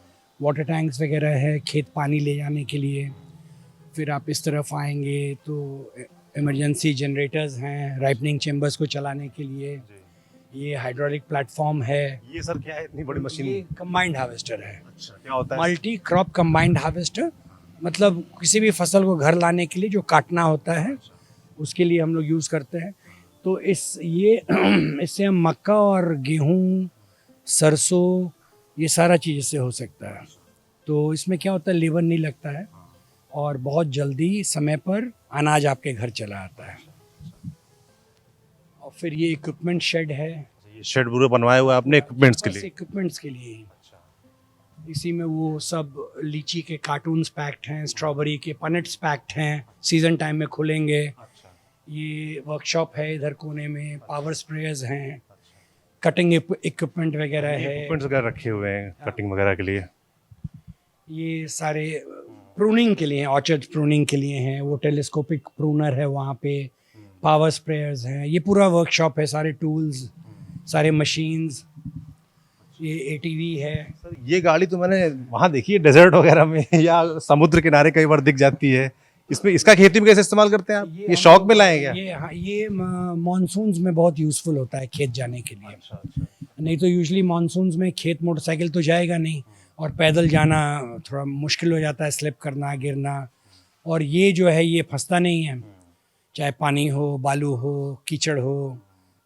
वाटर टैंक्स वगैरह है खेत पानी ले जाने के लिए। फिर आप इस तरफ आएंगे तो इमरजेंसी जनरेटर्स हैं राइपनिंग चेम्बर्स को चलाने के लिए। ये हाइड्रोलिक प्लेटफॉर्म है। ये सर क्या है इतनी बड़ी मशीन? ये कंबाइंड हार्वेस्टर है। अच्छा, क्या होता है? मल्टी क्रॉप कंबाइंड हार्वेस्टर, मतलब किसी भी फसल को घर लाने के लिए जो काटना होता है उसके लिए हम लोग यूज़ करते हैं। तो इससे हम मक्का और गेहूँ, सरसों, ये सारा चीज़ इससे हो सकता है। तो इसमें क्या होता है, लेबर नहीं लगता है और बहुत जल्दी समय पर अनाज आपके घर चला आता है। और फिर ये इक्विपमेंट शेड है। ये शेड पूरा बनवाया हुआ है आपने इक्विपमेंट्स के लिए? इक्विपमेंट्स के लिए। इसी में वो सब लीची के कार्टून्स पैक्ड हैं, स्ट्रॉबेरी के पनेट्स पैक्ड हैं, सीजन टाइम में खुलेंगे। ये वर्कशॉप है इधर कोने में, पावर स्प्रेयर्स हैं, कटिंग इक्विपमेंट वगैरह है, इक्विपमेंट्स वगैरह रखे हुए हैं कटिंग वगैरह के लिए। ये सारे प्रूनिंग के लिए हैं, ऑर्चर्ड प्रूनिंग के लिए हैं। वो टेलीस्कोपिक प्रूनर है वहाँ पे, पावर स्प्रेयर्स हैं। ये पूरा वर्कशॉप है, सारे टूल्स सारे मशीन्स, ये एटीवी है। सर ये गाड़ी तो मैंने वहाँ देखी है डेजर्ट वगैरह में या समुद्र किनारे कई बार दिख जाती है। इसमें इसका खेती में कैसे इस्तेमाल करते हैं आप? ये हम शौक लोग- में लाए क्या? ये हाँ, ये मानसून्स में बहुत यूज़फुल होता है खेत जाने के लिए। अच्छा अच्छा। नहीं तो यूजली मानसून्स में खेत मोटरसाइकिल तो जाएगा नहीं, और पैदल जाना थोड़ा मुश्किल हो जाता है, स्लिप करना, गिरना। और ये जो है ये फंसता नहीं है, चाहे पानी हो, बालू हो, कीचड़ हो।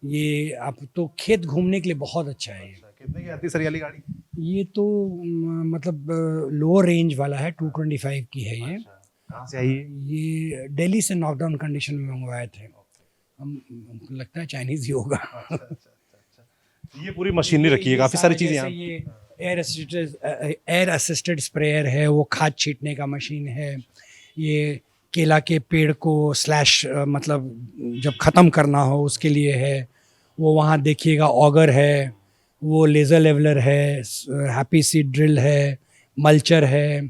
ये आप तो खेत घूमने के लिए बहुत अच्छा है। कितने की आती है सर ये वाली गाड़ी? ये तो मतलब लोअर रेंज वाला है, 225 की है ये। कहाँ से आई है? ये दिल्ली से नॉकडाउन कंडीशन में मंगवाए थे। हमको लगता है चाइनीज़ ही होगा। ये पूरी मशीनरी रखी है, काफी सारी चीजें जैसे यहाँ। ये एयर असिस्टेड स्प्रेयर है, वो खाद छींटने का मशीन है। ये केला के पेड़ को स्लैश मतलब जब ख़त्म करना हो उसके लिए है। वो वहाँ देखिएगा ऑगर है, वो लेज़र लेवलर है, हैप्पी सीड ड्रिल है, मल्चर है,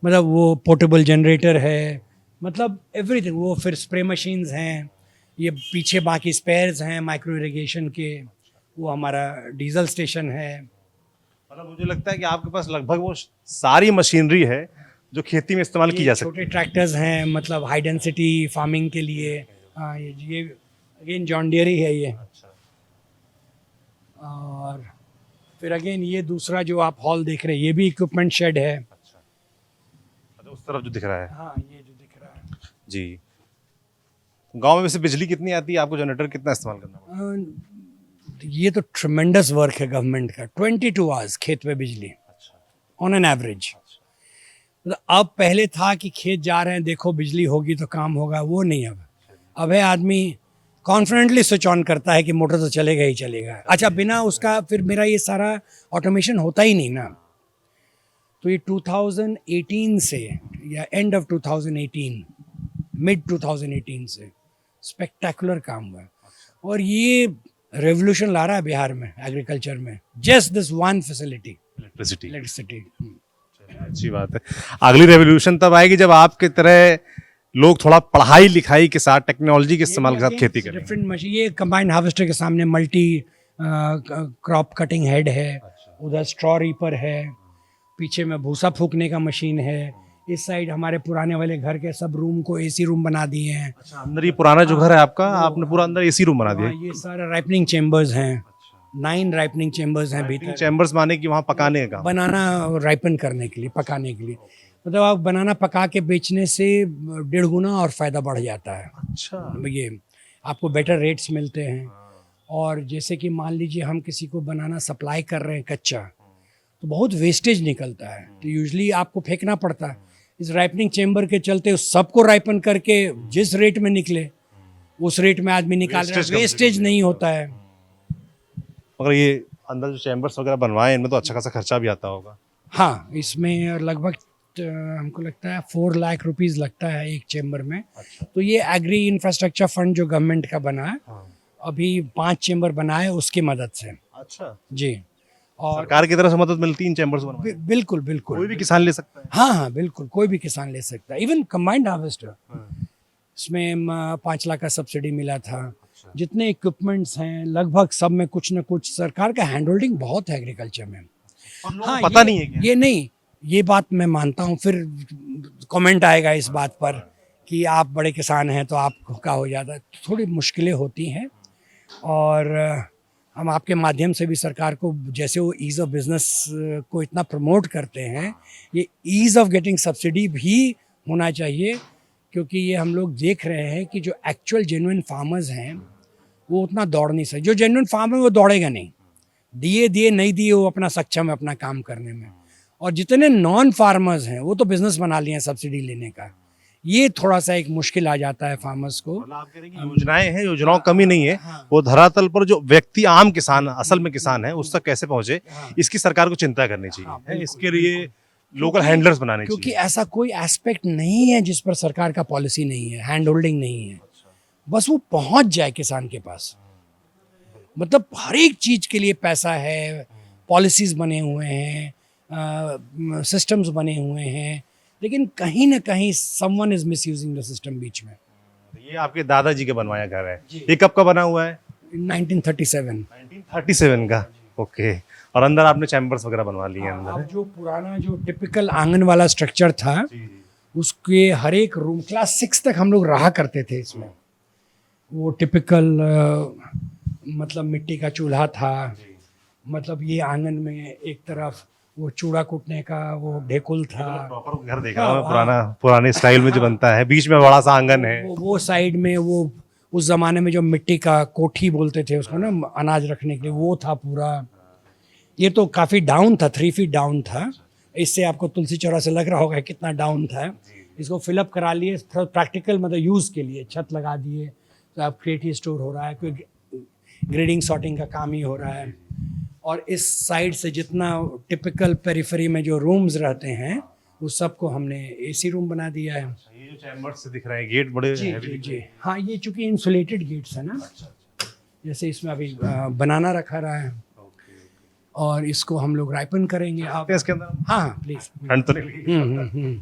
मतलब वो पोर्टेबल जनरेटर है, मतलब एवरीथिंग। वो फिर स्प्रे मशीन्स हैं, ये पीछे बाकी स्पेयर्स हैं माइक्रो इरिगेशन के। वो हमारा डीजल स्टेशन है। मतलब मुझे लगता है कि आपके पास लगभग वो सारी मशीनरी है जो खेती में इस्तेमाल की जा सकती छोटे ट्रैक्टर्स हैं, मतलब हाई डेंसिटी फार्मिंग के लिए। हाँ, ये अगेन जॉन डियर ही है ये। और फिर अगेन ये दूसरा जो आप हॉल देख रहे हैं, ये भी इक्विपमेंट शेड है। है। उस तरफ जो दिख रहा है हाँ, ये जो दिख रहा है। जी। गांव में वैसे बिजली कितनी आती है आपको? जनरेटर कितना इस्तेमाल करना पड़ता ये तो ट्रमेंडस वर्क है गवर्नमेंट का। 22 आवर्स खेत में बिजली ऑन एन एवरेज। मतलब अब पहले था कि खेत जा रहे हैं, देखो बिजली होगी तो काम होगा, वो नहीं। अब है आदमी कॉन्फिडेंटली स्विच ऑन करता है कि मोटर तो चलेगा ही चलेगा। अच्छा, बिना उसका फिर मेरा ये सारा ऑटोमेशन होता ही नहीं ना। तो ये 2018 से या एंड ऑफ 2018, मिड 2018 से स्पेक्टेकुलर काम हुआ है। और ये रेवोल्यूशन ला रहा है बिहार में एग्रीकल्चर में, just this one facility, electricity. Electricity. अच्छी बात है। अगली रेवोल्यूशन तब आएगी जब आपके तरह लोग थोड़ा पढ़ाई लिखाई के साथ टेक्नोलॉजी के इस्तेमाल के साथ खेती करें। डिफरेंट मशीन, ये कंबाइंड हार्वेस्टर के सामने मल्टी क्रॉप कटिंग हेड है, उधर स्ट्रॉ रीपर है, पीछे में भूसा फूकने का मशीन है। इस साइड हमारे पुराने वाले घर के सब रूम को एसी रूम बना दिए हैं। अच्छा, अंदर ये पुराना जो घर है आपका, आपने पूरा अंदर एसी रूम बना दिया? हाँ, ये सारा राइपनिंग चेम्बर्स हैं। 9 राइपनिंग चेम्बर्स हैं भीतर। चैम्बर्स माने कि वहाँ पकाने का काम? बनाना राइपन करने के लिए, पकाने के लिए। मतलब आप बनाना पका के बेचने से 1.5 गुना और फ़ायदा बढ़ जाता है। अच्छा। ये आपको बेटर रेट्स मिलते हैं। और जैसे कि मान लीजिए हम किसी को बनाना सप्लाई कर रहे हैं कच्चा, तो बहुत वेस्टेज निकलता है, तो यूजुअली आपको फेंकना पड़ता है। इस राइपनिंग चेम्बर के चलते उस सबको राइपन करके जिस रेट में निकले उस रेट में आदमी निकाल रहा है, वेस्टेज नहीं होता है। मगर ये अंदर जो चैम्बर्स वगैरह बनवाए इनमें तो अच्छा खासा खर्चा भी आता होगा। हाँ, इसमें लगभग हमको लगता है 4 लाख रुपीज़ लगता है एक चेम्बर में। तो ये एग्री इंफ्रास्ट्रक्चर फंड जो गवर्नमेंट का बना है, अभी 5 चेम्बर बनाए उसकी मदद से। अच्छा जी। और सरकार की तरफ से मदद मिलती है इन चैम्बर्स बनवाने में? बिल्कुल बिल्कुल। कोई भी किसान ले सकता है? हाँ हाँ, बिल्कुल कोई भी किसान ले सकता है। इवन कंबाइंड हार्वेस्टर, इसमें 5 लाख का सब्सिडी मिला था। जितने इक्विपमेंट्स हैं लगभग सब में कुछ न कुछ सरकार का हैंड होल्डिंग बहुत है एग्रीकल्चर में। और लोगों को पता नहीं है क्या? ये नहीं, ये बात मैं मानता हूँ। फिर कमेंट आएगा इस बात पर कि आप बड़े किसान हैं तो आपका हो जाता है। थोड़ी मुश्किलें होती हैं, और हम आपके माध्यम से भी सरकार को, जैसे वो ईज़ ऑफ बिजनेस को इतना प्रमोट करते हैं, ये ईज़ ऑफ गेटिंग सब्सिडी भी होना चाहिए। क्योंकि ये हम लोग देख रहे हैं कि जो एक्चुअल जेन्युइन फार्मर्स हैं वो उतना दौड़ नहीं सकते। जो जेन्युइन फार्मर है वो दौड़ेगा नहीं, दिए नहीं दिए वो अपना सक्षम है अपना काम करने में। और जितने नॉन फार्मर्स हैं वो तो बिजनेस बना लिए हैं सब्सिडी लेने का। ये थोड़ा सा एक मुश्किल आ जाता है फार्मर्स को। मतलब आप कह रहे हैं कि योजनाएं हैं, योजनाओं कमी नहीं है, वो धरातल पर जो व्यक्ति आम किसान असल में किसान है उस तक कैसे पहुंचे, इसकी सरकार को चिंता करनी चाहिए। इसके लिए लोकल हैंडलर्स बनाने चाहिए। क्योंकि ऐसा कोई एस्पेक्ट नहीं है जिस पर सरकार का पॉलिसी नहीं है, हैंड होल्डिंग नहीं है। बस वो पहुंच जाए किसान के पास। मतलब हर एक चीज के लिए पैसा है, पॉलिसीज बने हुए हैं, सिस्टम्स बने हुए हैं, लेकिन कहीं ना कहीं someone is misusing the system बीच में। ये आपके दादाजी के बनवाया घर है, ये कब का बना हुआ है? 1937। 1937 का, ओके। और अंदर आपने चैम्बर्स वगैरह बनवा लिए हैं अंदर? अब जो पुराना जो टिपिकल आंगन वाला स्ट्रक्चर था, उसके हर एक रूम, क्लास 6 तक हम लोग रहा करते थे इसमें। वो टिपिकल मतलब मिट्टी का चूल्हा था, मतलब ये आंगन में एक तरफ वो चूड़ा कूटने का वो ढेकुल था, प्रॉपर घर देखा हुआ है, पुराने स्टाइल में जो बनता है, बीच में बड़ा सा आंगन है। वो साइड में वो उस जमाने में जो मिट्टी का कोठी बोलते थे उसको ना, अनाज रखने के लिए, वो था पूरा। ये तो काफ़ी डाउन था, 3 फीट डाउन था। इससे आपको तुलसी चौरा से लग रहा होगा कितना डाउन था। इसको फिलअप करा लिए प्रैक्टिकल मतलब यूज़ के लिए, छत लगा दिए, तो अब क्रिएटिव स्टोर हो रहा है, कोई ग्रेडिंग सॉर्टिंग का काम ही हो रहा है। और इस साइड से जितना टिपिकल पेरिफेरी में जो रूम्स रहते हैं, उस सबको हमने एसी रूम बना दिया है। ये जो चैम्बर्स से दिख रहे हैं, गेट बड़े जी heavy जी दिख जी रहे हैं। हाँ, ये चूंकि इंसुलेटेड गेट्स है ना, जैसे इसमें अभी बनाना रखा रहा है, और इसको हम लोग राइपन करेंगे। आप इसके अंदर हाँ प्लीज। ठंड तो नहीं लगी?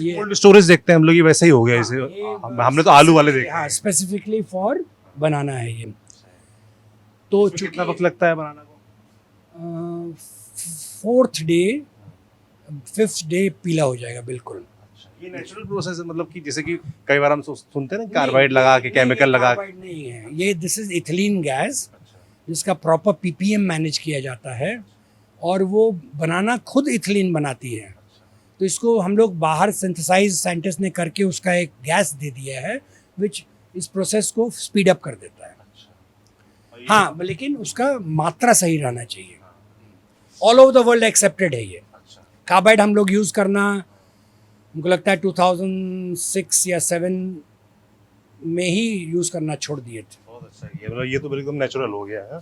ये कोल्ड स्टोरेज देखते हैं हम लोग, ये वैसे ही हो गया इसे। हमने तो आलू वाले देखे हाँ, हैं। स्पेसिफिकली फॉर बनाना है ये। तो इसमें कितना वक्त लगता है बनाना को? 4th डे 5th डे पीला हो जाएगा बिल्कुल। ये नेचुरल प्रोसेस है, मतलब कि जैसे कि कई बार हम सुनते हैं ना, कार्बाइड लगा के, केमिकल लगा के। कार्बाइड नहीं है ये, दिस इज इथिलीन गैस, जिसका प्रॉपर पीपीएम मैनेज किया जाता है, और वो बनाना खुद इथिलीन बनाती है। तो इसको हम लोग बाहर सिंथेसाइज साइंटिस्ट ने करके उसका एक गैस दे दिया है, विच इस प्रोसेस को स्पीड अप कर देता है। हाँ, लेकिन उसका मात्रा सही रहना चाहिए। All over the world accepted है ये। कार्बाइड हम लोग यूज़ करना, मुझे लगता है 2006 या 7 में ही यूज़ करना छोड़ दिए थे। बहुत अच्छा है, मतलब ये तो बिल्कुल नेचुरल हो गया है।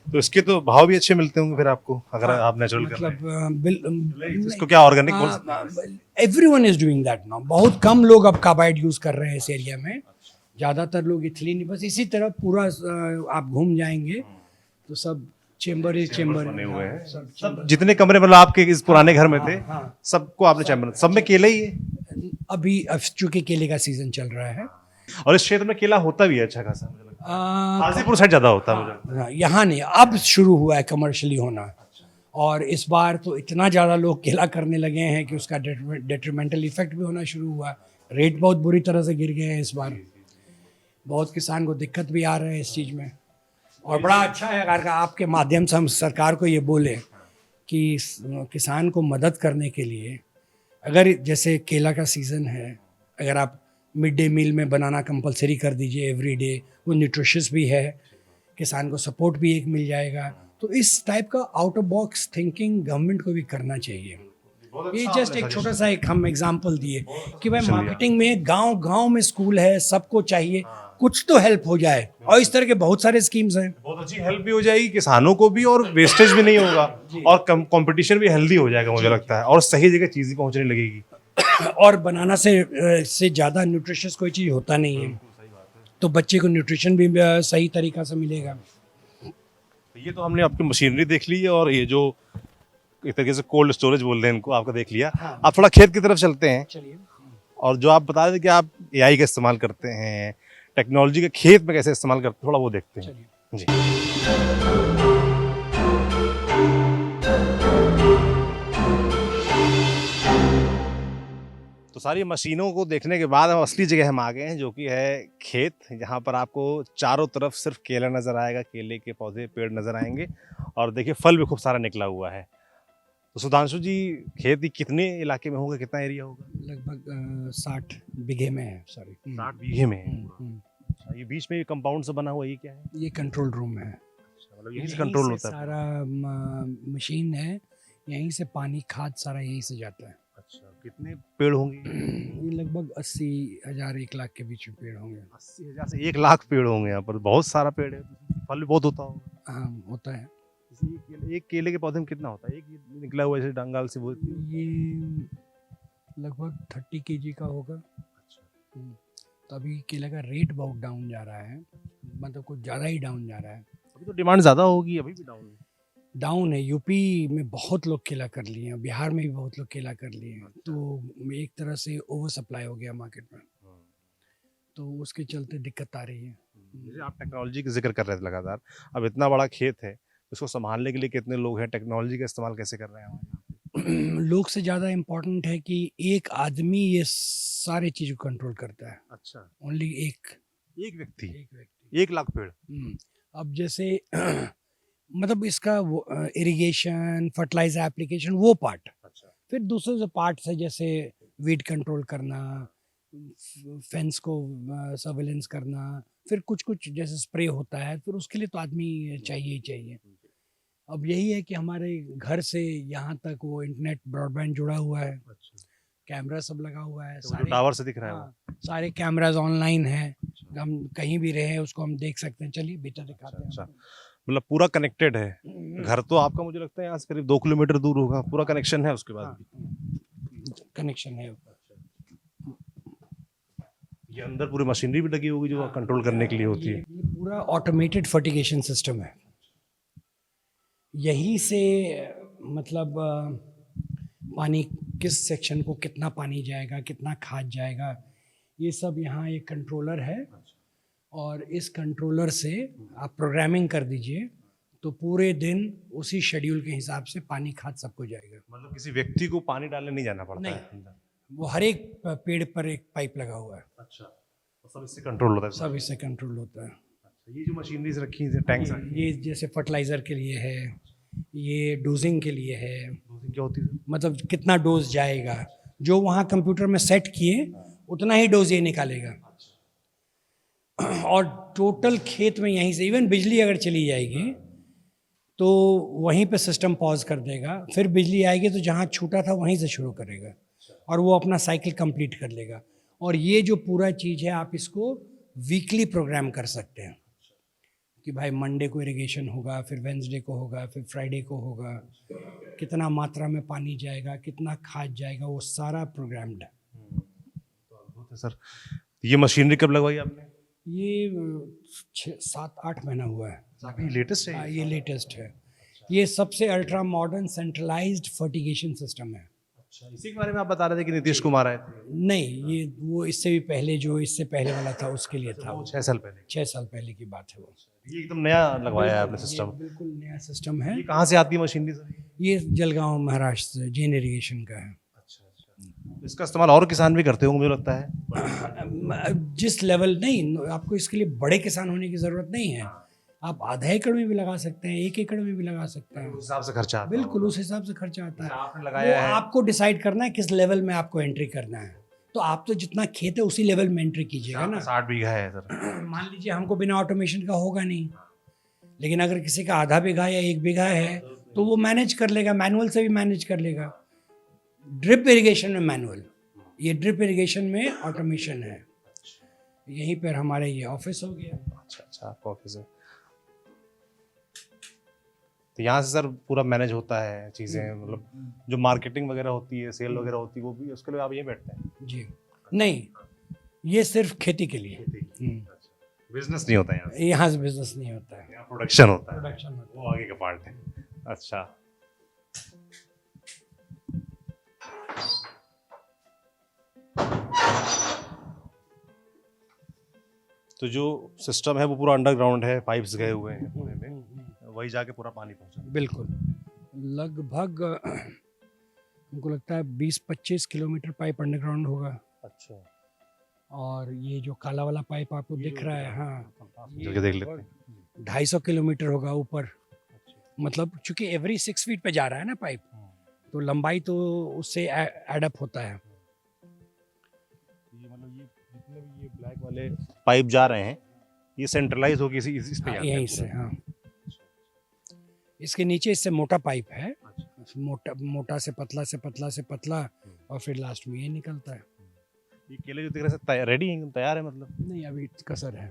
तो इसके तो भाव भी अच्छे मिलते होंगे फिर आपको, अगर आप नेचुरल कर रहे हैं। मतलब इसको क्या ऑर्गेनिक बोल सकते हैं? Everyone is doing that now. बहुत कम लोग अब कार्बाइड यूज़ कर रहे हैं इस एरिया में, ज़्यादातर लोग इथिलीन। बस इसी तरह पूरा आप घूम जाएंगे तो सब चेम्बर बने हुए हैं। सब जितने कमरे मतलब आपके इस पुराने घर में थे, सबको आपने चैम्बर, सब में केला ही है। अभी अब चूंकि केले का सीजन चल रहा है, और इस क्षेत्र में केला होता भी है अच्छा खासा, मुझे लगता है। हाजीपुर साइड ज्यादा होता है मुझे लगता है। यहाँ नहीं, अब शुरू हुआ है कमर्शियली होना। और इस बार तो इतना ज़्यादा लोग केला करने लगे हैं कि उसका डेट्रीमेंटल इफेक्ट भी होना शुरू हुआ। रेट बहुत बुरी तरह से गिर गए हैं इस बार, बहुत किसान को दिक्कत भी आ रहा है इस चीज़ में। और बड़ा अच्छा है अगर आपके माध्यम से हम सरकार को ये बोले कि किसान को मदद करने के लिए, अगर जैसे केला का सीज़न है, अगर आप मिड डे मील में बनाना कंपलसरी कर दीजिए एवरी डे, वो न्यूट्रिशियस भी है, किसान को सपोर्ट भी एक मिल जाएगा। तो इस टाइप का out of box thinking government को भी करना चाहिए। ये जस्ट एक छोटा सा एक हम एग्जांपल दिए कि भाई मार्केटिंग में गांव गांव में स्कूल है, सबको चाहिए कुछ तो हेल्प हो जाए। और इस तरह के बहुत सारे स्कीम्स हैं। बहुत अच्छी हेल्प भी हो जाएगी किसानों को भी, और वेस्टेज भी नहीं होगा, और कंपटीशन भी हेल्दी हो जाएगा मुझे लगता है, और सही जगह चीज़ें पहुंचने लगेगी। और बनाना से ज़्यादा न्यूट्रिशियस कोई चीज़ होता नहीं है, तो बच्चे को न्यूट्रिशन भी सही तरीका से मिलेगा। ये तो हमने आपकी मशीनरी देख ली है, और ये जो एक तरीके से कोल्ड स्टोरेज बोल रहे हैं इनको, आपका देख लिया। हाँ। आप थोड़ा खेत की तरफ चलते हैं। चलिए। और जो आप बता रहे थे कि आप एआई का इस्तेमाल करते हैं, टेक्नोलॉजी का खेत में कैसे इस्तेमाल करते हैं, थोड़ा वो देखते हैं। चलिए। जी। तो सारी मशीनों को देखने के बाद हम असली जगह हम आ गए हैं, जो कि है खेत। यहाँ पर आपको चारों तरफ सिर्फ केला नज़र आएगा, केले के पौधे पेड़ नज़र आएंगे, और देखिए फल भी खूब सारा निकला हुआ है। तो सुधांशु जी, खेत कितने इलाके में होगा, कितना एरिया होगा? लगभग 60 बीघे में है। सॉरी, 60 बीघे में है। अच्छा, ये बीच में कंपाउंड से बना हुआ ये क्या है? ये कंट्रोल रूम है। मतलब यहीं से कंट्रोल होता है सारा मशीन है, यहीं से पानी खाद सारा यहीं से जाता है। अच्छा, कितने पेड़ होंगे? ये लगभग 80,000 1 लाख के बीच में पेड़ होंगे। 80,000 से 1 लाख पेड़ होंगे यहाँ पर, बहुत सारा पेड़ है। फल भी बहुत होता होगा। हाँ, होता है। एक केले के पौधे में कितना होता है? एक ये निकला हुआ ऐसे डंगाल से वो? ये लगभग 30 kg का होगा। अच्छा। तो अभी केले का रेट बहुत डाउन जा रहा है, मतलब कुछ ज़्यादा ही डाउन जा रहा है। अभी तो डिमांड ज़्यादा होगी, अभी भी डाउन है। यूपी में बहुत लोग केला कर लिए हैं, बिहार में भी बहुत लोग केला कर लिए हैं। तो एक तरह से ओवर सप्लाई हो गया मार्केट में, तो उसके चलते दिक्कत आ रही है। जैसे आप टेक्नोलॉजी का जिक्र कर रहे थे लगातार, अब इतना बड़ा खेत है, उसको संभालने के लिए कितने लोग हैं, टेक्नोलॉजी का इस्तेमाल कैसे कर रहे हैं हमारे यहाँ लोग से ज़्यादा इम्पोर्टेंट है कि एक आदमी ये सारी चीज़ को कंट्रोल करता है। पे? अच्छा, ओनली एक एक व्यक्ति, एक व्यक्ति। 1 लाख पेड़। अब जैसे मतलब इसका वो इरिगेशन, फर्टिलाइज़र एप्लीकेशन वो पार्ट। अच्छा, फिर दूसरे जो पार्ट्स है जैसे वीड कंट्रोल करना, फेंस को सर्वेलेंस करना, फिर कुछ-कुछ जैसे स्प्रे होता है, फिर उसके लिए तो आदमी चाहिए ही चाहिए। अब यही है कि हमारे घर से यहाँ तक वो इंटरनेट ब्रॉडबैंड जुड़ा हुआ है, अच्छा। कैमरा सब लगा हुआ है, तो वो जो टावर से दिख रहा है वो? हाँ, सारे कैमराज़ ऑनलाइन हैं, हम कहीं भी रहें उसको हम देख सकते हैं। चलिए भीतर दिखाते हैं अच्छा, आपको। मतलब पूरा कनेक्टेड है। हम्म, घर तो आपका मुझे लगता है यहाँ से करीब 2 किलोमीटर दूर होगा, पूरा कनेक्शन है उसके बाद हाँ, भी? कनेक्शन है। ये अंदर पूरी मशीनरी भी लगी होगी जो कंट्रोल करने के लिए होती है? ये पूरा ऑटोमेटेड फर्टिगेशन सिस्टम है। यहीं से मतलब पानी किस सेक्शन को कितना पानी जाएगा, कितना खाद जाएगा, ये सब यहाँ एक कंट्रोलर है और इस कंट्रोलर से आप प्रोग्रामिंग कर दीजिए तो पूरे दिन उसी शेड्यूल के हिसाब से पानी खाद सबको जाएगा। मतलब किसी व्यक्ति को पानी डालने नहीं जाना पड़ता नहीं। है अंदर? वो हर एक पेड़ पर एक पाइप लगा हुआ है, अच्छा, तो सब इससे कंट्रोल होता है? सब इससे कंट्रोल होता है। अच्छा, ये जो मशीनरीज रखी हैं, टैंक्स रखे ये जैसे फर्टिलाइज़र के लिए है, ये डोजिंग के लिए है, हैं, क्या होती है? मतलब कितना डोज जाएगा, जो वहाँ कंप्यूटर में सेट किए उतना ही डोज ये निकालेगा। और टोटल खेत में यहीं से इवन बिजली अगर चली जाएगी तो वहीं पे सिस्टम पॉज कर देगा, फिर बिजली आएगी तो जहाँ छूटा था वहीं से शुरू करेगा और वो अपना साइकिल कंप्लीट कर लेगा। और ये जो पूरा चीज़ है आप इसको वीकली प्रोग्राम कर सकते हैं कि भाई मंडे को इरिगेशन होगा, फिर वेंसडे को होगा, फिर फ्राइडे को होगा, कितना मात्रा में पानी जाएगा, कितना खाद जाएगा, वो सारा प्रोग्राम्ड है। अद्भुत है सर। ये मशीनरी कब लगवाई आपने? ये 7-8 महीना हुआ है। काफी लेटेस्ट है हाँ, ये। ये लेटेस्ट है। ये सबसे ultra modern centralised fertigation system है। अच्छा, इसी के बारे में आप बता रहे थे कि नीतीश कुमार आए थे? नहीं, ये वो इससे भी पहले जो इससे पहले वाला था उसके लिए था। वो 6 साल पहले। 6 साल पहले की बात है वो। ये एकदम नया लगवाया है आपने ये सिस्टम? बिल्कुल नया सिस्टम है। ये कहाँ से आती है मशीनरी सर? ये जलगांव महाराष्ट्र से जैन इरिगेशन का है। अच्छा, इसका इस्तेमाल और किसान भी करते होंगे मुझे लगता है। जिस लेवल नहीं, आपको इसके लिए बड़े किसान होने की ज़रूरत नहीं है। आप आधा एकड़ में भी लगा सकते हैं, 1 एकड़ में भी लगा सकते हैं। उस हिसाब से खर्चा आता बिल्कुल उस हिसाब से खर्चा आता है। आपने वो लगाया है। आपको डिसाइड करना है किस लेवल में आपको एंट्री करना है। तो आप तो जितना खेत है उसी लेवल में एंट्री कीजिएगा ना। 60 बीघा है सर। मान लीजिए हमको बिना ऑटोमेशन का होगा नहीं, लेकिन अगर किसी का आधा बीघा या 1 बीघा है तो वो मैनेज कर लेगा, मैनुअल से भी मैनेज कर लेगा। ड्रिप इरिगेशन में मैनुअल, ये ड्रिप इरिगेशन में ऑटोमेशन है। यहीं पर हमारे ये ऑफिस हो गया। अच्छा, आपका ऑफिस है। तो यहाँ से सर पूरा मैनेज होता है चीज़ें, मतलब जो मार्केटिंग वगैरह होती है, सेल वगैरह होती है, वो भी उसके लिए आप यहीं बैठते हैं? जी नहीं, ये सिर्फ खेती के लिए। बिजनेस नहीं होता यहाँ से? यहाँ से बिजनेस नहीं होता है, यहाँ प्रोडक्शन होता है। प्रोडक्शन होता वो आगे का पार्ट है। अच्छा, तो जो सिस्टम है वो पूरा अंडरग्राउंड है, पाइप्स गए हुए हैं पूरे में, है। वही जाके पूरा पानी पहुंचा। बिल्कुल, लगभग हमको लगता है 20-25 किलोमीटर पाइप अंडरग्राउंड होगा। अच्छा, और ये जो काला वाला पाइप आपको दिख रहा है, हाँ, चल के देख लेते हैं। 250 किलोमीटर होगा ऊपर। मतलब चूंकि एवरी 6 फीट पे जा रहा है ना पाइप, तो लंबाई तो उससे एडअप होता है। ये मतलब ये जितने भी ये ब्लैक वाले पाइप जा रहे हैं, ये सेंट्रलाइज होगी इस पे हाँ, जाते हैं यहीं पूरा। से, हाँ। इसके नीचे इससे मोटा पाइप है, अच्छा। मोटा से पतला से पतला से पतला, और फिर लास्ट में ये निकलता है। ये केले जो दिख रहे हैं रेडी हैं, तैयार है मतलब? नहीं, अभी कसर है।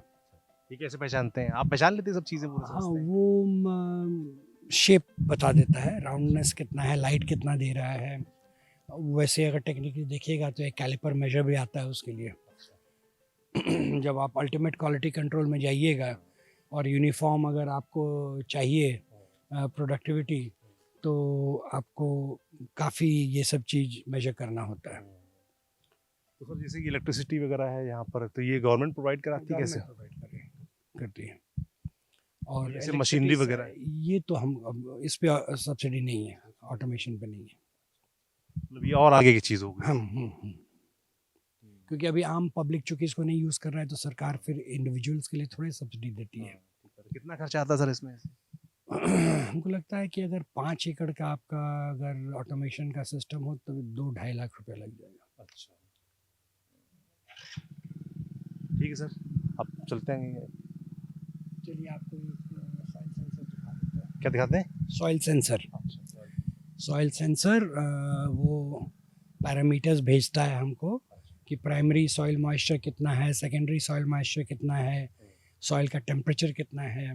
ये कैसे पहचानते हैं आप? पहचान लेते हैं सब चीजें पूरे? हाँ, समझते हैं? वो शेप बता देता है, राउंडनेस कितना है, लाइट कितना दे रहा है। वैसे अगर टेक्निकली देखिएगा तो एक कैलिपर मेजर भी आता है उसके लिए। जब आप अल्टीमेट क्वालिटी कंट्रोल में जाइएगा और यूनिफॉर्म अगर आपको चाहिए प्रोडक्टिविटी, तो आपको काफ़ी ये सब चीज़ मेजर करना होता है। तो सर जैसे कि इलेक्ट्रिसिटी वगैरह है यहाँ पर, तो ये गवर्नमेंट प्रोवाइड कराती है कैसे? प्रोवाइड करें। करती है। और जैसे मशीनरी electricity वगैरह? ये तो हम अब इस पे सब्सिडी नहीं है, ऑटोमेशन पे नहीं है। मतलब ये और आगे की चीज़ होगी। हम क्योंकि अभी आम पब्लिक चूंकि इसको नहीं यूज़ कर रहा है तो सरकार फिर इंडिविजुअल्स के लिए थोड़ी सब्सिडी देती है। कितना खर्चा आता है सर इसमें? हमको लगता है कि अगर 5 एकड़ का आपका अगर ऑटोमेशन का सिस्टम हो तो 2-2.5 लाख रुपए लग जाएगा। अच्छा, ठीक है सर, अब चलते हैं। चलिए आपको सॉइल सेंसर दिखा देते हैं। क्या दिखाते हैं? सॉइल सेंसर, सॉइल सेंसर वो पैरामीटर्स भेजता है हमको कि प्राइमरी सॉइल मॉइस्चर कितना है, सेकेंडरी सॉइल मॉइस्चर कितना है, सॉइल का टेम्परेचर कितना है।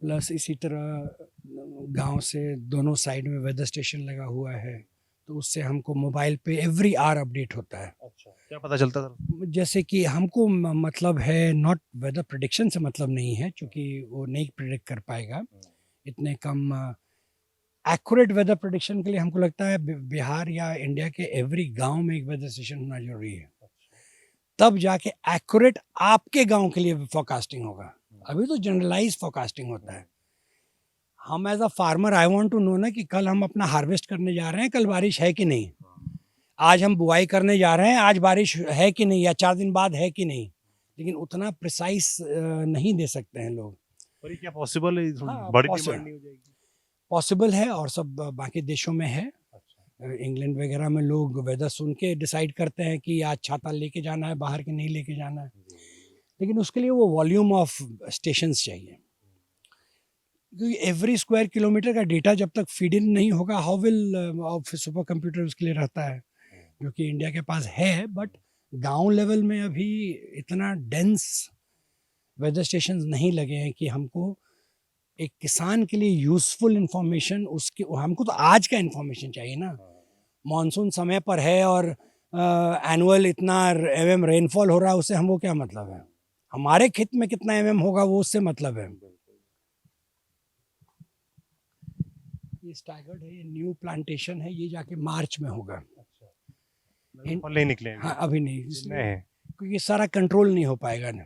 प्लस इसी तरह गांव से दोनों साइड में वेदर स्टेशन लगा हुआ है, तो उससे हमको मोबाइल पे एवरी आवर अपडेट होता है। अच्छा, क्या पता चलता सर? जैसे कि हमको मतलब है नॉट वेदर प्रेडिक्शन से मतलब नहीं है, क्योंकि वो नहीं प्रेडिक्ट कर पाएगा इतने कम एक्यूरेट वेदर प्रेडिक्शन के लिए। हमको लगता है बिहार या इंडिया के एवरी गांव में एक वेदर स्टेशन होना जरूरी है, तब जाके एक्यूरेट आपके गांव के लिए फोरकास्टिंग होगा। अभी तो जनरलाइज फोरकास्टिंग होता है। हम as a farmer I want to know ना कि कल हम अपना हार्वेस्ट करने जा रहे हैं, कल बारिश है कि नहीं। आज हम बुआई करने जा रहे हैं, आज बारिश है कि नहीं, या 4 दिन बाद है कि नहीं। लेकिन उतना प्रिसाइज नहीं दे सकते हैं लोग। पर ये क्या पॉसिबल है? हाँ, बड़ी possible। डिमांड नहीं हो जाएगी? पॉसिबल है, और सब बाकी देशों में है। इंग्लैंड वगैरह में लोग वेदर सुन के डिसाइड करते हैं कि आज छाता लेके जाना है बाहर के नहीं लेके जाना है। लेकिन उसके लिए वो वॉल्यूम ऑफ स्टेशंस चाहिए, क्योंकि एवरी स्क्वायर किलोमीटर का डेटा जब तक फीड इन नहीं होगा, हाउ विल सुपर कंप्यूटर उसके लिए रहता है, जो कि इंडिया के पास है। बट गांव लेवल में अभी इतना डेंस वेदर स्टेशन नहीं लगे हैं कि हमको एक किसान के लिए यूजफुल इंफॉर्मेशन, उसके हमको तो आज का इंफॉर्मेशन चाहिए ना। मानसून समय पर है और एनुअल इतना एमएम रेनफॉल हो रहा है, उससे हमको क्या मतलब है। हमारे खेत में कितना एमएम होगा वो उससे मतलब है। ये स्टैगर्ड है, ये न्यू प्लांटेशन है, ये जाके मार्च में होगा। फल नहीं निकले हाँ अभी नहीं, नए इसलिए हैं। क्योंकि सारा कंट्रोल नहीं हो पाएगा ना।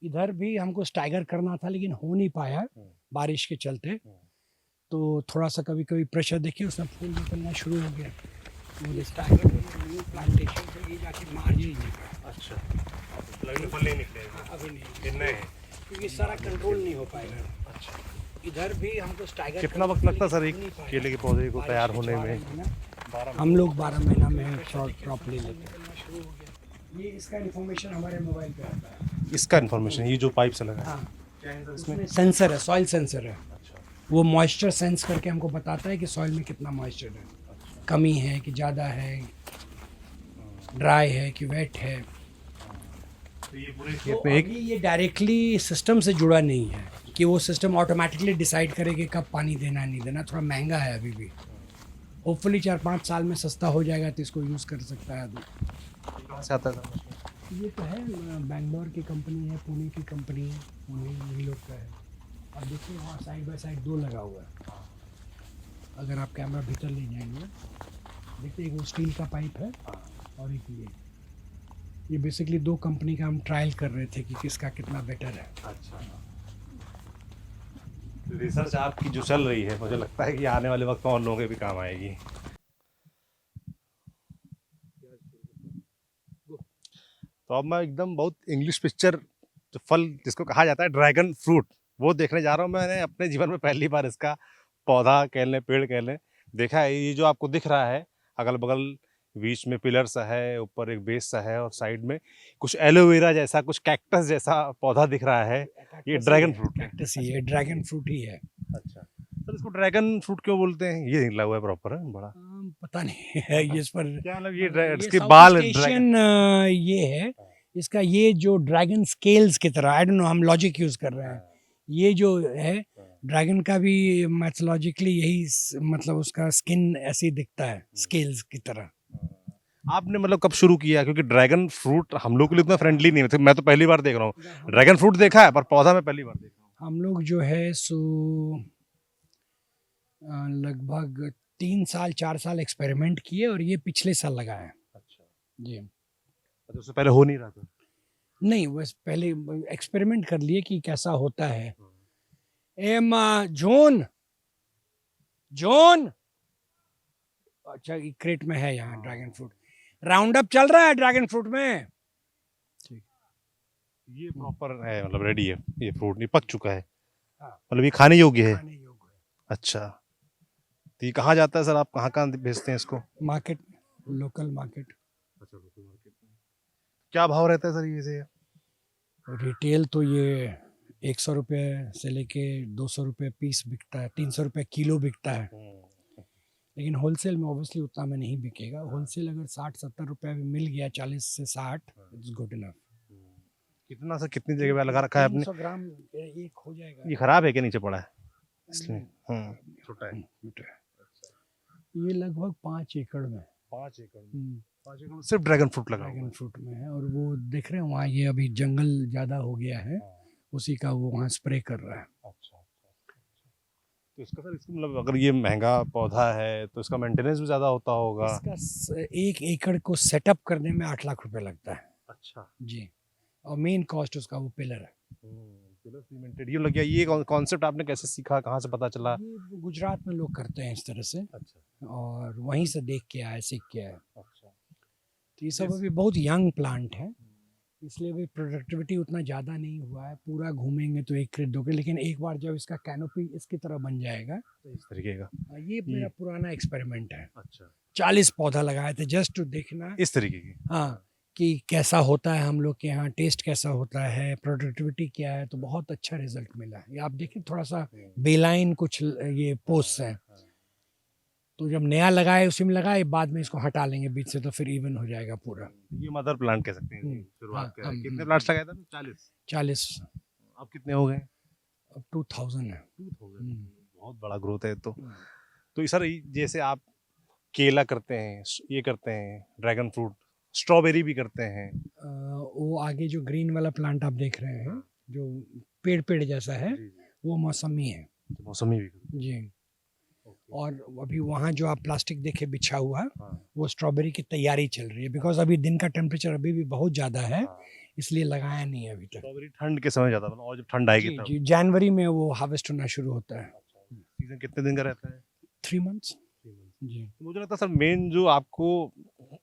इधर भी हमको स्टैगर करना था लेकिन हो नहीं पाया बारिश के चलते। तो थोड़ा सा कभी कभी प्रेशर देखिए उसमें फूल निकलना शुरू हो गया। मुझे स्टैगर न्यू प्लांटेशन से ये जाके मार्च ही नहीं। अच्छा, फल नहीं निकले अभी नहीं, नए हैं। क्योंकि सारा कंट्रोल नहीं हो पाएगा। अच्छा, इधर भी हमको स्टैगर कितना वक्त लगता है सर एक केले के पौधे को तैयार होने में? हम लोग 12 महीना में क्रॉप ले लेते हैं। ये इसका इन्फॉर्मेशन हमारे मोबाइल पे आता है। इसका इन्फॉर्मेशन ये जो पाइप से लगा है? हाँ, इसमें सेंसर है, सॉइल सेंसर है। वो मॉइस्चर सेंस करके हमको बताता है कि सॉइल में कितना मॉइस्चर है, कमी है कि ज़्यादा है, ड्राई है कि वेट है। तो ये पूरे तो खेत में एक अभी ये डायरेक्टली सिस्टम से जुड़ा नहीं है कि वो सिस्टम ऑटोमेटिकली डिसाइड करे कि कब पानी देना नहीं देना। थोड़ा महंगा है अभी भी। होपफुली 4-5 साल में सस्ता हो जाएगा तो इसको यूज़ कर सकता है आदमी। कहाँ से आता है सर? ये तो है, बैंगलोर की कंपनी है, पुणे की कंपनी है, पुणे यही लोग का है। अब देखिए वहाँ साइड बाय साइड 2 लगा हुआ है। अगर आप कैमरा भीतर ले जाएंगे देखते एक वो स्टील का पाइप है और एक ये बेसिकली 2 कंपनी का हम ट्रायल कर रहे थे कि किसका कितना बेटर है। अच्छा, रिसर्च आपकी जो चल रही है मुझे लगता है कि आने वाले वक्त में और लोगों के भी काम आएगी। तो अब मैं एकदम बहुत इंग्लिश पिक्चर जो फल जिसको कहा जाता है ड्रैगन फ्रूट, वो देखने जा रहा हूँ। मैंने अपने जीवन में पहली बार इसका पौधा कह लें, पेड़ कह लें, देखा है। ये जो आपको दिख रहा है अगल बगल बीच में पिलर सा है, ऊपर एक बेस सा है और साइड में कुछ एलोवेरा जैसा, कुछ कैक्टस जैसा पौधा दिख रहा है। ये ड्रैगन फ्रूट है? कैक्टस ही है, ड्रैगन फ्रूट ही है। अच्छा सर, इसको ड्रैगन फ्रूट क्यों बोलते हैं? ये निकला हुआ है प्रॉपर है बड़ा। पता नहीं है ये इस पर क्या मतलब ये इसके बाल साउथ एशियन ये है। इसका ये जो ड्रैगन स्केल्स की तरह, आई डोंट नो, हम लॉजिक यूज कर रहे हैं। ये जो है ड्रैगन का भी मैथोलॉजिकली यही मतलब उसका स्किन ऐसे दिखता है स्केल्स की तरह। आपने मतलब कब शुरू किया? क्योंकि ड्रैगन फ्रूट हम लोग के लिए उतना फ्रेंडली नहीं है, मैं तो पहली बार देख रहा हूँ। ड्रैगन फ्रूट देखा है पर पौधा मैं पहली बार देख रहा हूँ। हम लोग जो है सो लगभग 3-4 साल एक्सपेरिमेंट किए और ये पिछले साल लगा है। अच्छा, जी, तो उससे पहले हो नहीं रहा था? नहीं, बस पहले एक्सपेरिमेंट कर लिए कि कैसा होता है। एम जोन जोन अच्छा, ये क्रेट में है यहाँ ड्रैगन फ्रूट। राउंड अप चल रहा है ड्रैगन फ्रूट में। ठीक। ये प्रॉपर है, मतलब रेडी है ये फ्रूट, ये पक चुका है, हाँ, मतलब ये खाने योग्य है। खाने योग्य है। अच्छा, तो ये कहाँ जाता है सर, आप कहाँ कहाँ भेजते हैं इसको? Market, local market. अच्छा, लोकल मार्केट में क्या भाव रहता है सर ये से? रिटेल तो ये 100 रुपये से लेके 200 रुपये पीस बिकता है, 300 रुपये किलो बिकता है। लेकिन होलसेल में ऑब्वियसली उतना में नहीं बिकेगा। होलसेल अगर 60-70 रुपये में मिल गया, 40 से 60, इट्स गुड इनफ। कितना सर, कितनी जगह पे लगा रखा है आपने? 300 ग्राम एक हो जाएगा। ये खराब है क्या, नीचे पड़ा है इसलिए? नहीं, छोटा है। छोटा है। ये लगभग 5 एकड़ में, 5 एकड़ में, 5 एकड़ में सिर्फ ड्रैगन फ्रूट लगा हुआ ड्रैगन है। फ्रूट में है। और वो देख रहे हैं वहाँ, ये अभी जंगल ज़्यादा हो गया है, उसी का वो वहाँ स्प्रे कर रहा है। अच्छा, तो इसका सर, इसका मतलब अगर ये महंगा पौधा है तो इसका मेंटेनेंस भी ज़्यादा होता होगा? इसका 1 एकड़ को सेटअप करने में 8 लाख रुपए लगता है। अच्छा जी, और मेन कॉस्ट उसका वो पिलर है। पिलर सीमेंटेड, ये लग गया। ये कॉन्सेप्ट आपने कैसे सीखा, कहाँ से पता चला? ये गुजरात में लोग करते हैं इस तरह से, अच्छा और वहीं से देख के आए, सीख के आए। अच्छा। तो ये सब अभी बहुत यंग प्लांट है, इसलिए भी प्रोडक्टिविटी उतना ज़्यादा नहीं हुआ है। पूरा घूमेंगे तो 1 क्रेट 2 क्रेट, लेकिन एक बार जब इसका कैनोपी इसकी तरह बन जाएगा, तो इस तरीके का ये मेरा पुराना एक्सपेरिमेंट है। अच्छा, 40 पौधा लगाए थे जस्ट टू देखना, इस तरीके की। हाँ, कि कैसा होता है हम लोग के यहाँ, टेस्ट कैसा होता है, प्रोडक्टिविटी क्या है। तो बहुत अच्छा रिजल्ट मिला। ये आप देखिए, थोड़ा सा बेलाइन कुछ ये पोस्ट है, तो जब नया लगाए उसी में लगाए, बाद में इसको हटा लेंगे बीच से, तो फिर इवन हो जाएगा पूरा। ये मदर प्लांट कह सकते हैं, शुरुआत हाँ, का। कितने प्लांट्स लगाए थे? 40। 40, अब कितने हो गए? अब 2000 है। बहुत बड़ा ग्रोथ है तो सर, जैसे आप केला करते हैं, ये करते हैं, ड्रैगन फ्रूट, स्ट्रॉबेरी भी करते हैं। वो आगे जो ग्रीन वाला प्लांट आप देख रहे हैं, जो पेड़ पेड़ जैसा है, वो मौसमी है। मौसमी भी? जी। और अभी वहाँ जो आप प्लास्टिक देखे बिछा हुआ, वो स्ट्रॉबेरी की तैयारी चल रही है। बिकॉज अभी दिन का टेम्परेचर अभी भी बहुत ज़्यादा है, इसलिए लगाया नहीं है अभी तक। स्ट्रॉबेरी ठंड के समय ज़्यादा, मतलब और जब ठंड आएगी तब? जी, जनवरी में वो हार्वेस्ट होना शुरू होता है। सीजन कितने दिन का रहता है? 3 मंथ्स। जी। तो मुझे लगता है सर, मेन जो आपको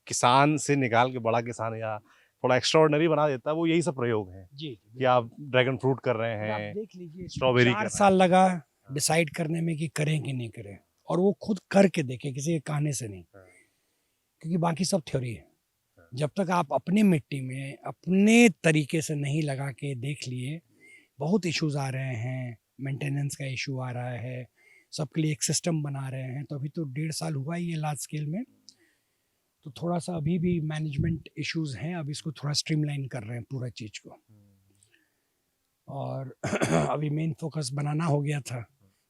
किसान से निकाल के बड़ा किसान या थोड़ा एक्स्ट्राऑर्डिनरी बना देता है, वो यही सब प्रयोग है। जी, कि आप ड्रैगन फ्रूट कर रहे आप हैं, देख लीजिए, स्ट्रॉबेरी 4 साल लगा डिसाइड करने में कि करें कि नहीं करें, और वो खुद करके देखे, किसी के कहने से नहीं, क्योंकि बाकी सब थ्योरी है। जब तक आप अपने मिट्टी में अपने तरीके से नहीं लगा के देख लिए, बहुत इश्यूज आ रहे हैं, मेंटेनेंस का इशू आ रहा है, सबके लिए एक सिस्टम बना रहे हैं। तो अभी तो 1.5 साल हुआ ही है लार्ज स्केल में, तो थोड़ा सा अभी भी मैनेजमेंट इश्यूज हैं। अब इसको थोड़ा स्ट्रीमलाइन कर रहे हैं पूरा चीज़ को, और अभी मेन फोकस बनाना हो गया था,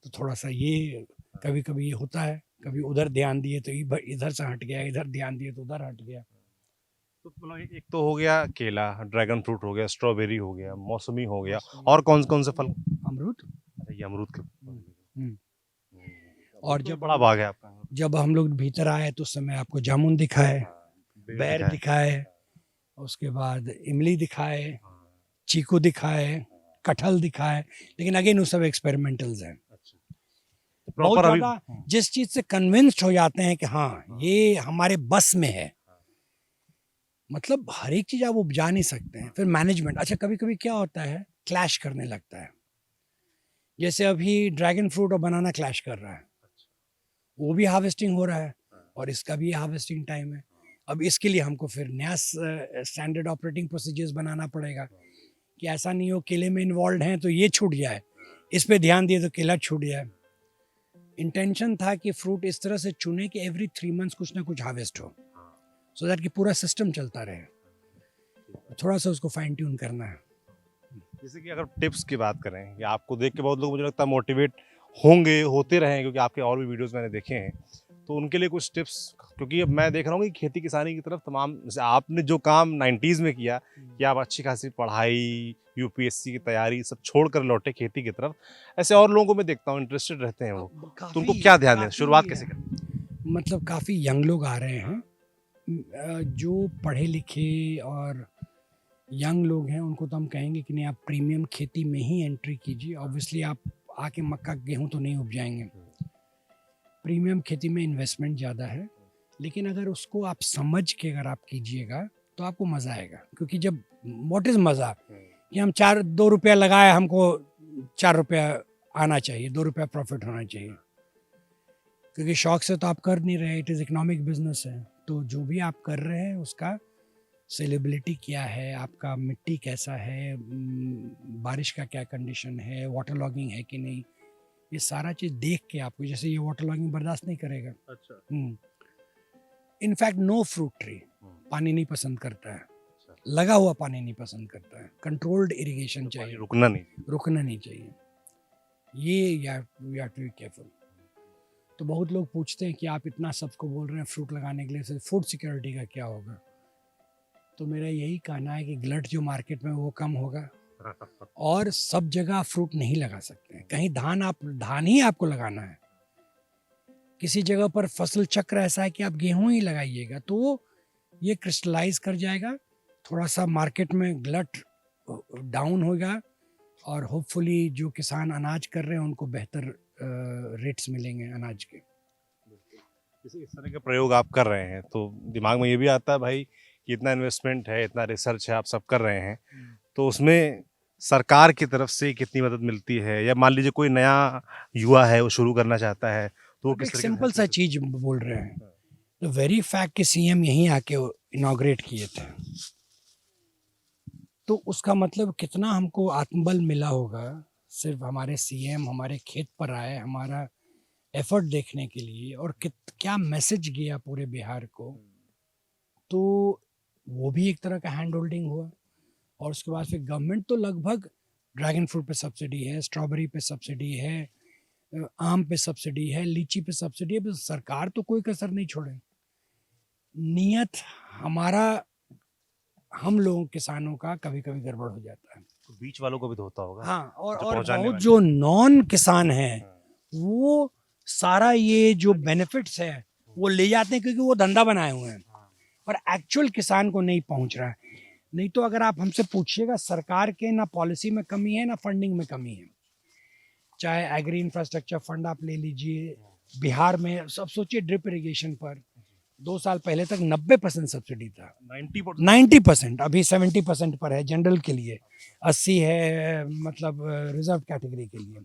तो थोड़ा सा ये कभी कभी ये होता है, कभी उधर ध्यान दिए तो इधर से हट गया, इधर ध्यान दिए तो उधर हट गया। तो मतलब एक तो हो गया केला, ड्रैगन फ्रूट हो गया, स्ट्रॉबेरी हो गया, मौसमी हो गया, और कौन कौन से फल? अमरूद। अच्छा, ये अमरूद के और जब बड़ा बाग है आपका? जब हम लोग भीतर आए तो उस समय आपको जामुन दिखाए, बैर दिखाए, उसके बाद इमली दिखाए, चीकू दिखाए, कटहल दिखाए, लेकिन अगेन वो सब एक्सपेरिमेंटल्स हैं। बहुत ज़्यादा जिस चीज़ से कन्विंस्ड हो जाते हैं कि हाँ ये हमारे बस में है, मतलब हर एक चीज़ आप उपजा नहीं सकते हैं। फिर मैनेजमेंट, अच्छा कभी कभी क्या होता है, क्लैश करने लगता है। जैसे अभी ड्रैगन फ्रूट और बनाना क्लैश कर रहा है, वो भी हार्वेस्टिंग हो रहा है और इसका भी हार्वेस्टिंग टाइम है। अब इसके लिए हमको फिर नया स्टैंडर्ड ऑपरेटिंग प्रोसीजर्स बनाना पड़ेगा कि ऐसा नहीं हो केले में इन्वॉल्व हैं तो ये छूट जाए, इस पे ध्यान दिए तो केला छूट जाए। इंटेंशन था कि फ्रूट इस तरह से चुने कि एवरी 3 मंथ्स कुछ ना कुछ हार्वेस्ट हो, सो दैट कि पूरा सिस्टम चलता रहे। थोड़ा सा उसको फाइन ट्यून करना है। जैसे कि अगर टिप्स की बात करें, या आपको देख के बहुत लोग मुझे लगता है मोटिवेट होंगे, होते रहे, क्योंकि आपके और भी वीडियोस मैंने देखे हैं, तो उनके लिए कुछ टिप्स। क्योंकि अब मैं देख रहा हूँ कि खेती किसानी की तरफ तमाम, जैसे आपने जो काम 90s में किया कि आप अच्छी खासी पढ़ाई, यूपीएससी की तैयारी सब छोड़ कर लौटे खेती की तरफ, ऐसे और लोगों को मैं देखता हूँ इंटरेस्टेड रहते हैं वो, तो उनको क्या ध्यान दें, शुरुआत कैसे करें? मतलब काफ़ी यंग लोग आ रहे हैं जो पढ़े लिखे और यंग लोग हैं उनको तो हम कहेंगे कि नहीं, आप प्रीमियम खेती में ही एंट्री कीजिए। ऑब्वियसली आप आके मक्का गेहूं तो नहीं उपजाएंगे, प्रीमियम खेती में इन्वेस्टमेंट ज़्यादा है, लेकिन अगर उसको आप समझ के अगर आप कीजिएगा तो आपको मज़ा आएगा। क्योंकि जब व्हाट इज़ मज़ा, कि हम 2 रुपया लगाए, हमको 4 रुपया आना चाहिए, 2 रुपया प्रॉफिट होना चाहिए, क्योंकि शौक से तो आप कर नहीं रहे, इट इज़ इकोनॉमिक बिजनेस है। तो जो भी आप कर रहे हैं उसका सेलेबिलिटी क्या है, आपका मिट्टी कैसा है, बारिश का क्या कंडीशन है, वाटर लॉगिंग है कि नहीं, ये सारा चीज़ देख के आपको, जैसे ये वाटर लॉगिंग बर्दाश्त नहीं करेगा। अच्छा। इनफैक्ट नो फ्रूट ट्री पानी नहीं पसंद करता है, लगा हुआ पानी नहीं पसंद करता है, कंट्रोल्ड इरिगेशन तो चाहिए, रुकना नहीं चाहिए। ये we have to be careful. तो बहुत लोग पूछते हैं कि आप इतना सबको बोल रहे हैं फ्रूट लगाने के लिए, फूड सिक्योरिटी का क्या होगा? तो मेरा यही कहना है कि ग्लट जो मार्केट में वो कम होगा, और सब जगह फ्रूट नहीं लगा सकते हैं। कहीं धान ही आपको लगाना है, किसी जगह पर फसल चक्र ऐसा है कि आप गेहूं ही लगाइएगा, तो ये क्रिस्टलाइज कर जाएगा, थोड़ा सा मार्केट में ग्लट डाउन होगा, और होपफुली जो किसान अनाज कर रहे हैं उनको बेहतर रेट्स मिलेंगे अनाज के। इस तरह के प्रयोग आप कर रहे हैं तो दिमाग में ये भी आता है भाई कि इतना इन्वेस्टमेंट है, इतना रिसर्च है, आप सब कर रहे हैं, तो उसमें सरकार की तरफ से कितनी मदद मिलती है? या मान लीजिए कोई नया युवा है, वो शुरू करना चाहता है, तो वो अब किस एक तरीके से सिंपल सा चीज बोल रहे हैं, द वेरी फैक्ट कि सीएम यहीं आके इनॉग्रेट किए थे, तो उसका मतलब कितना हमको आत्मबल मिला होगा। सिर्फ हमारे सीएम हमारे खेत पर आए, हमारा एफर्ट देखने के लिए, और क्या मैसेज गया पूरे बिहार को, तो वो भी एक तरह का हैंड होल्डिंग हुआ। और उसके बाद फिर गवर्नमेंट तो लगभग ड्रैगन फ्रूट पे सब्सिडी है, स्ट्रॉबेरी पे सब्सिडी है, आम पे सब्सिडी है, लीची पे सब्सिडी है, बस सरकार तो कोई कसर नहीं छोड़े। नियत हमारा, हम लोगों किसानों का कभी कभी गड़बड़ हो जाता है, तो बीच वालों को भी तो होता होगा। हाँ। और पहुंचाने बहुत वाले। जो नॉन किसान है वो सारा ये जो बेनिफिट्स है वो ले जाते हैं, क्योंकि वो धंधा बनाए हुए हैं, पर एक्चुअल किसान को नहीं पहुंच रहा है। नहीं तो अगर आप हमसे पूछिएगा, सरकार के ना पॉलिसी में कमी है ना फंडिंग में कमी है। चाहे एग्री इंफ्रास्ट्रक्चर फंड आप ले लीजिए, बिहार में सब सोचिए ड्रिप इरिगेशन पर 2 साल पहले तक 90% सब्सिडी था, 90%, अभी 70% पर है जनरल के लिए, 80 है मतलब रिजर्व कैटेगरी के लिए।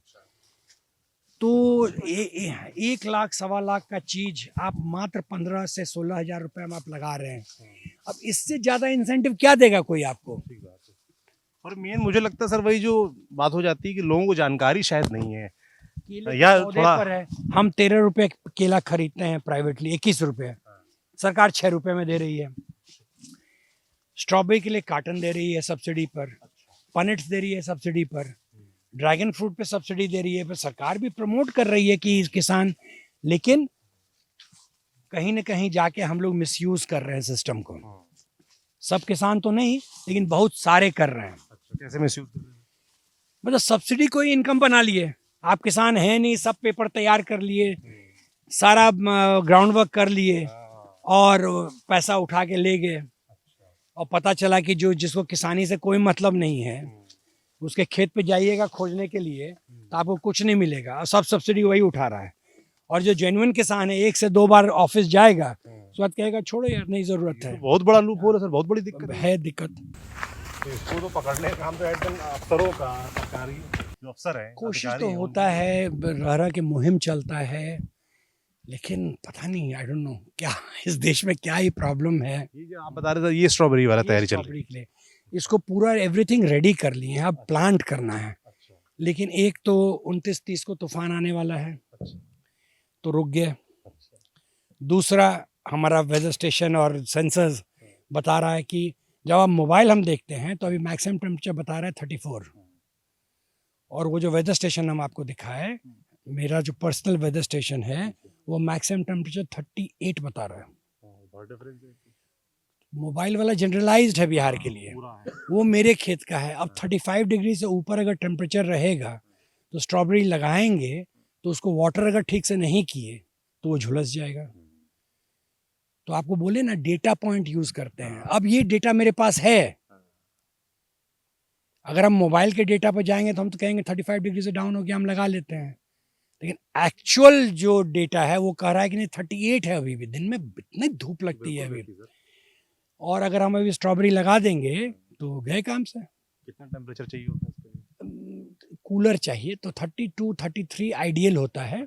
तो 1 लाख 1.25 लाख का चीज आप मात्र 15 से 16 हजार रुपए में आप लगा रहे हैं। अब इससे ज्यादा इंसेंटिव क्या देगा कोई आपको? और मेन मुझे लगता है सर वही जो बात हो जाती है कि लोगों को जानकारी शायद नहीं है, केले या के पौधे थोड़ा पर है, हम 13 रुपए केला खरीदते हैं प्राइवेटली, 21 रुपए, सरकार 6 रुपए में दे रही है। स्ट्रॉबेरी के लिए कार्टन दे रही है सब्सिडी पर, पनेट्स दे रही है सब्सिडी पर, ड्रैगन फ्रूट पे सब्सिडी दे रही है, पर सरकार भी प्रमोट कर रही है कि किसान, लेकिन कहीं ना कहीं जाके हम लोग मिसयूज कर रहे हैं सिस्टम को। सब किसान तो नहीं, लेकिन बहुत सारे कर रहे हैं। कैसे मिसयूज कर रहे हैं? मतलब सब्सिडी को ही इनकम बना लिए, आप किसान है नहीं, सब पेपर तैयार कर लिए, सारा ग्राउंड वर्क कर लिए, और पैसा उठा के ले गए, और पता चला कि जो जिसको किसानी से कोई मतलब नहीं है, उसके खेत पे जाइएगा खोजने के लिए तो आपको कुछ नहीं मिलेगा, और सब सब्सिडी वही उठा रहा है। और जो जेन्युइन किसान है 1 से 2 बार ऑफिस जाएगा, उसके बाद कहेगा छोड़ो यार नहीं जरूरत है। तो बहुत बड़ा लूप होल है सर, बहुत बड़ी दिक्कत है दिक्कत। तो इसको तो पकड़ने का काम तो एकदम अफसरों का, सरकारी जो अफसर है, कोशिश तो होता है, रह के मुहिम चलता है, लेकिन पता नहीं, आई डोंट नो क्या इस देश में क्या ही प्रॉब्लम है। ये जो आप बता रहे थे, ये स्ट्रॉबेरी वाला तैयारी चल रही है, इसको पूरा एवरीथिंग रेडी कर लिए हैं, अब प्लांट करना है। लेकिन एक तो 29-30 को तूफान आने वाला है, तो रुक गए। दूसरा, हमारा वेदर स्टेशन और सेंसर्स बता रहा है कि जब आप मोबाइल हम देखते हैं तो अभी मैक्सिमम टेम्परेचर बता रहा है 34, और वो जो वेदर स्टेशन हम आपको दिखाए, मेरा जो पर्सनल वेदर स्टेशन है, वो मैक्सिमम टेम्परेचर 38 बता रहा है। मोबाइल वाला जनरलाइज्ड है बिहार के लिए, वो मेरे खेत का है। अब 35 डिग्री से ऊपर अगर टेम्परेचर रहेगा तो स्ट्रॉबेरी लगाएंगे, तो उसको वाटर अगर ठीक से नहीं किए तो वो झुलस जाएगा। तो आपको बोले ना डेटा पॉइंट यूज करते हैं, अब ये डेटा मेरे पास है, अगर हम मोबाइल के डेटा पर जाएंगे तो हम तो कहेंगे 35 डिग्री से डाउन हो गया, हम लगा लेते हैं, लेकिन एक्चुअल जो डेटा है वो कह रहा है कि नहीं 38 है अभी भी, दिन में इतनी धूप लगती है अभी। और अगर हम अभी स्ट्रॉबेरी लगा देंगे तो गए काम से। कितना टेम्परेचर चाहिए होता है इसके लिए? कूलर चाहिए तो 32 33 आइडियल होता है,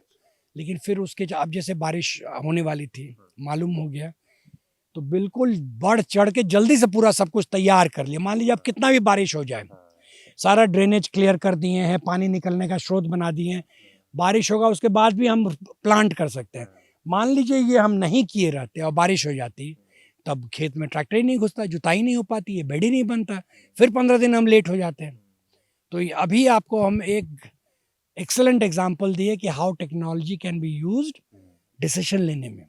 लेकिन फिर उसके अब जैसे बारिश होने वाली थी, मालूम हो गया, तो बिल्कुल बढ़ चढ़ के जल्दी से पूरा सब कुछ तैयार कर लिया। मान लीजिए अब कितना भी बारिश हो जाए, सारा ड्रेनेज क्लियर कर दिए हैं, पानी निकलने का स्रोत बना दिए हैं, बारिश होगा उसके बाद भी हम प्लांट कर सकते हैं। मान लीजिए ये हम नहीं किए रहते और बारिश हो जाती, तब खेत में ट्रैक्टर ही नहीं घुसता, जुताई नहीं हो पाती है, बेड ही नहीं बनता, फिर 15 दिन हम लेट हो जाते हैं। तो अभी आपको हम एक एक्सेलेंट एग्जांपल दिए कि how technology can be used decision लेने में।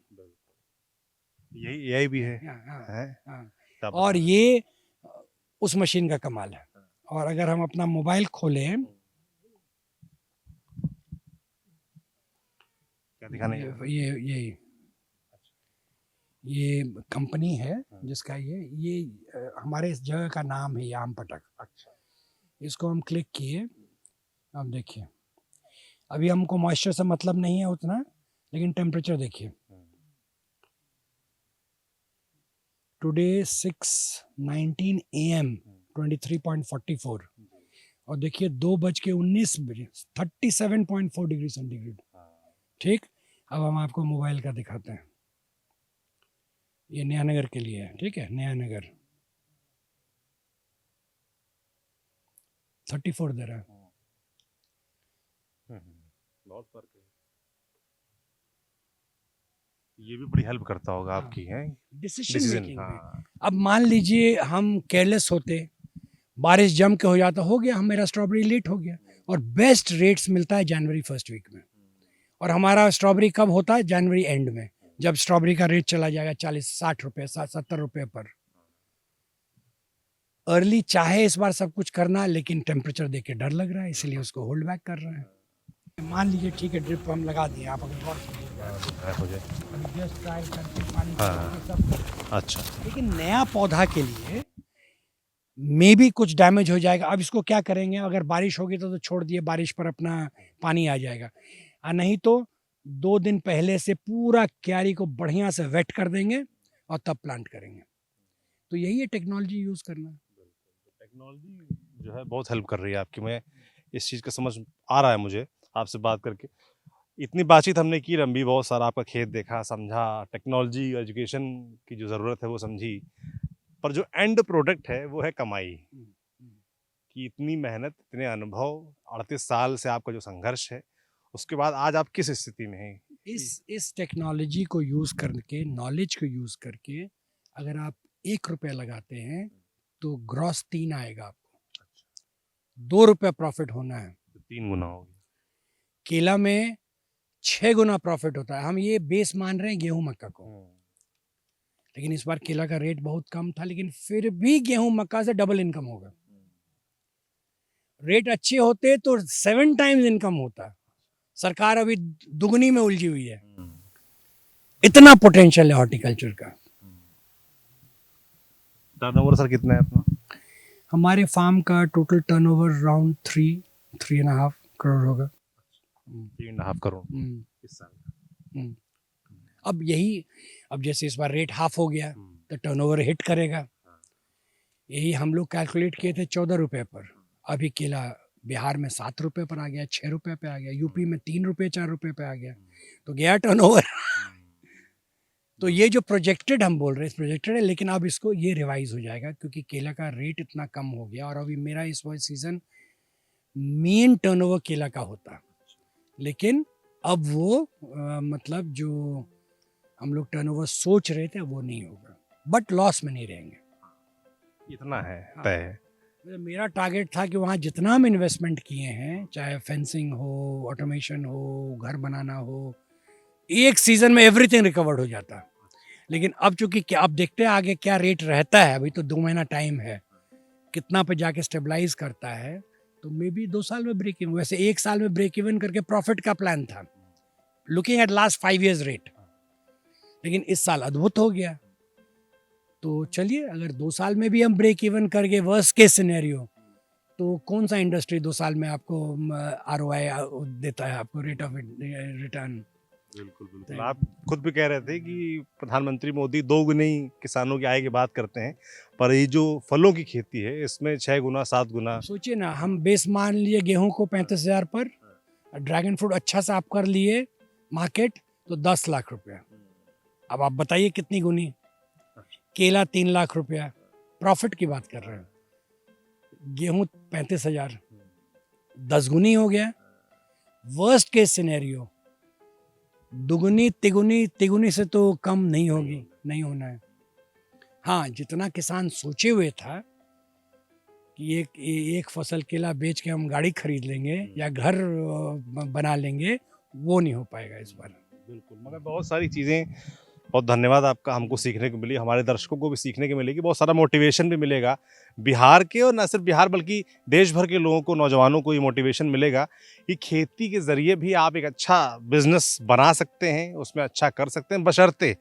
यही एआई भी है, हाँ, है? हाँ। और ये उस मशीन का कमाल है। और अगर हम अपना मोबाइल खोलें, क्या दिखाने ये कंपनी है जिसका ये हमारे इस जगह का नाम है याम पटक। अच्छा, इसको हम क्लिक किए, अब देखिए अभी हमको मॉइस्चर से मतलब नहीं है उतना, लेकिन टेम्परेचर देखिए, टुडे 6:19 AM 23.44, और देखिए 2:19 बजे 37.4 डिग्री सेंटीग्रेड। ठीक, अब हम आपको मोबाइल का दिखाते हैं, ये नया नगर के लिए है, ठीक है, नया नगर 34 दे रहा है। बहुत फर्क है। ये भी बड़ी हेल्प करता होगा हाँ, आपकी, है डिसीजन मेकिंग में। हाँ। अब मान लीजिए हम केयरलेस होते, बारिश जम के हो जाता, हो गया, हम मेरा स्ट्रॉबेरी लेट हो गया, और बेस्ट रेट्स मिलता है जनवरी फर्स्ट वीक में, और हमारा स्ट्रॉबेरी कब होता है? जनवरी एंड में, जब स्ट्रॉबेरी का रेट चला जाएगा 40-60 रुपये 70 रुपये पर। अर्ली चाहे इस बार सब कुछ करना, लेकिन टेम्परेचर देख के डर लग रहा है, इसलिए उसको होल्ड बैक कर रहे हैं। मान लीजिए ठीक है, ड्रिप हम लगा दिए, आप अगर गौर से हो जाए। अभी जस्ट ट्रायल करके पानी हाँ। सब, अच्छा, लेकिन नया पौधा के लिए मे भी कुछ डैमेज हो जाएगा। अब इसको क्या करेंगे? अगर बारिश होगी तो छोड़ दिए, बारिश पर अपना पानी आ जाएगा, और नहीं तो 2 दिन पहले से पूरा क्यारी को बढ़िया से वेट कर देंगे और तब प्लांट करेंगे। तो यही है टेक्नोलॉजी यूज़ करना। टेक्नोलॉजी जो है बहुत हेल्प कर रही है आपकी। मैं इस चीज़ का समझ आ रहा है मुझे आपसे बात करके। इतनी बातचीत हमने की रंबी, बहुत सारा आपका खेत देखा, समझा, टेक्नोलॉजी एजुकेशन की जो ज़रूरत है वो समझी, पर जो एंड प्रोडक्ट है वो है कमाई। कि इतनी मेहनत, इतने अनुभव, 38 साल से आपका जो संघर्ष है, उसके बाद आज आप किस स्थिति में हैं? इस टेक्नोलॉजी को यूज़ करके, नॉलेज को यूज़ करके, अगर आप 1 रुपया लगाते हैं तो ग्रॉस 3 आएगा आपको। 2 रुपया प्रॉफिट होना है, तो 3 गुना हो गया। केला में 6 गुना प्रॉफिट होता है। हम ये बेस मान रहे हैं गेहूं मक्का को, लेकिन इस बार केला का रेट बहुत कम था, लेकिन फिर भी गेहूं मक्का से डबल इनकम होगा। रेट अच्छे होते तो 7 टाइम्स इनकम होता। सरकार अभी दुगनी में उलझी हुई है। इतना पोटेंशियल है हॉर्टिकल्चर का। टर्नओवर सर कितना है अपना? हमारे फार्म का टोटल टर्नओवर अराउंड 3.5 करोड़ होगा। 3.5 करोड़ इस साल। अब जैसे इस बार रेट हाफ हो गया तो टर्नओवर हिट करेगा। यही हम लोग कैलकुलेट किए थे 14 रुपये पर। अभी केला बिहार में 7 रुपये पर आ गया, 6 रुपये पे आ गया, यूपी में 3 रुपये 4 रुपये पे आ गया, तो गया टर्नओवर। तो ये जो प्रोजेक्टेड हम बोल रहे हैं, प्रोजेक्टेड है, लेकिन अब इसको ये रिवाइज हो जाएगा क्योंकि केला का रेट इतना कम हो गया। और अभी मेरा इस वक्त सीज़न मेन टर्नओवर केला का होता, लेकिन अब वो मतलब जो हम लोग टर्नओवर सोच रहे थे वो नहीं होगा, बट लॉस में नहीं रहेंगे। इतना है तय है। मेरा टारगेट था कि वहाँ जितना हम इन्वेस्टमेंट किए हैं, चाहे फेंसिंग हो, ऑटोमेशन हो, घर बनाना हो, एक सीज़न में एवरीथिंग रिकवर्ड हो जाता। लेकिन अब चूंकि क्या, अब देखते हैं आगे क्या रेट रहता है, अभी तो 2 महीना टाइम है, कितना पे जाके स्टेबलाइज करता है, तो मे बी 2 साल में ब्रेक इवन। वैसे 1 साल में ब्रेक इवन करके प्रॉफिट का प्लान था, looking at last 5 years rate, लेकिन इस साल अद्भुत हो गया। तो चलिए, अगर 2 साल में भी हम ब्रेक इवन करके वर्स्ट केस सिनेरियो, तो कौन सा इंडस्ट्री 2 साल में आपको ROI देता है, आपको रेट ऑफ रिटर्न? बिल्कुल बिल्कुल, आप खुद भी कह रहे थे कि प्रधानमंत्री मोदी 2 गुनी किसानों की आय की बात करते हैं, पर ये जो फलों की खेती है इसमें 6 गुना 7 गुना। सोचिए ना, हम बेस मान लिए गेहूं को 35,000 पर, ड्रैगन फ्रूट अच्छा सा आप कर लिए मार्केट तो 10 लाख रुपया। अब आप बताइए कितनी गुनी? केला 3 लाख रुपया, प्रॉफिट की बात कर रहे हैं। गेहूं 35,000, 10 गुनी हो गया। वर्स्ट केस सिनेरियो, दुगुनी तिगुनी, तिगुनी से तो कम नहीं होगी, नहीं होना है। हाँ, जितना किसान सोचे हुए था कि एक फसल केला बेच के हम गाड़ी खरीद लेंगे या घर बना लेंगे, वो नहीं हो पाएगा इस बार। बिल्कुल, मगर बहुत सारी चीज़ें, बहुत धन्यवाद आपका, हमको सीखने को मिली, हमारे दर्शकों को भी सीखने को मिलेगी, बहुत सारा मोटिवेशन भी मिलेगा बिहार के, और न सिर्फ बिहार बल्कि देश भर के लोगों को, नौजवानों को ये मोटिवेशन मिलेगा कि खेती के ज़रिए भी आप एक अच्छा बिजनेस बना सकते हैं, उसमें अच्छा कर सकते हैं, बशर्ते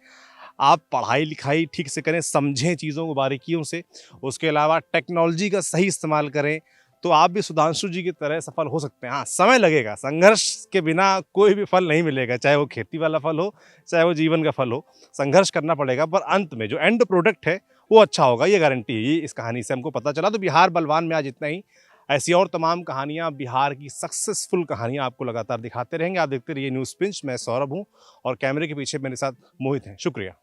आप पढ़ाई लिखाई ठीक से करें, समझें चीज़ों को बारीकियों से, उसके अलावा टेक्नोलॉजी का सही इस्तेमाल करें, तो आप भी सुधांशु जी की तरह सफल हो सकते हैं। हाँ, समय लगेगा, संघर्ष के बिना कोई भी फल नहीं मिलेगा, चाहे वो खेती वाला फल हो, चाहे वो जीवन का फल हो, संघर्ष करना पड़ेगा, पर अंत में जो एंड प्रोडक्ट है वो अच्छा होगा, ये गारंटी है। ये इस कहानी से हमको पता चला। तो बिहार बलवान में आज इतना ही। ऐसी और तमाम कहानियाँ, बिहार की सक्सेसफुल कहानियाँ आपको लगातार दिखाते रहेंगे। आप देखते रहिए न्यूज़ पिंच। मैं सौरभ हूँ और कैमरे के पीछे मेरे साथ मोहित हैं। शुक्रिया।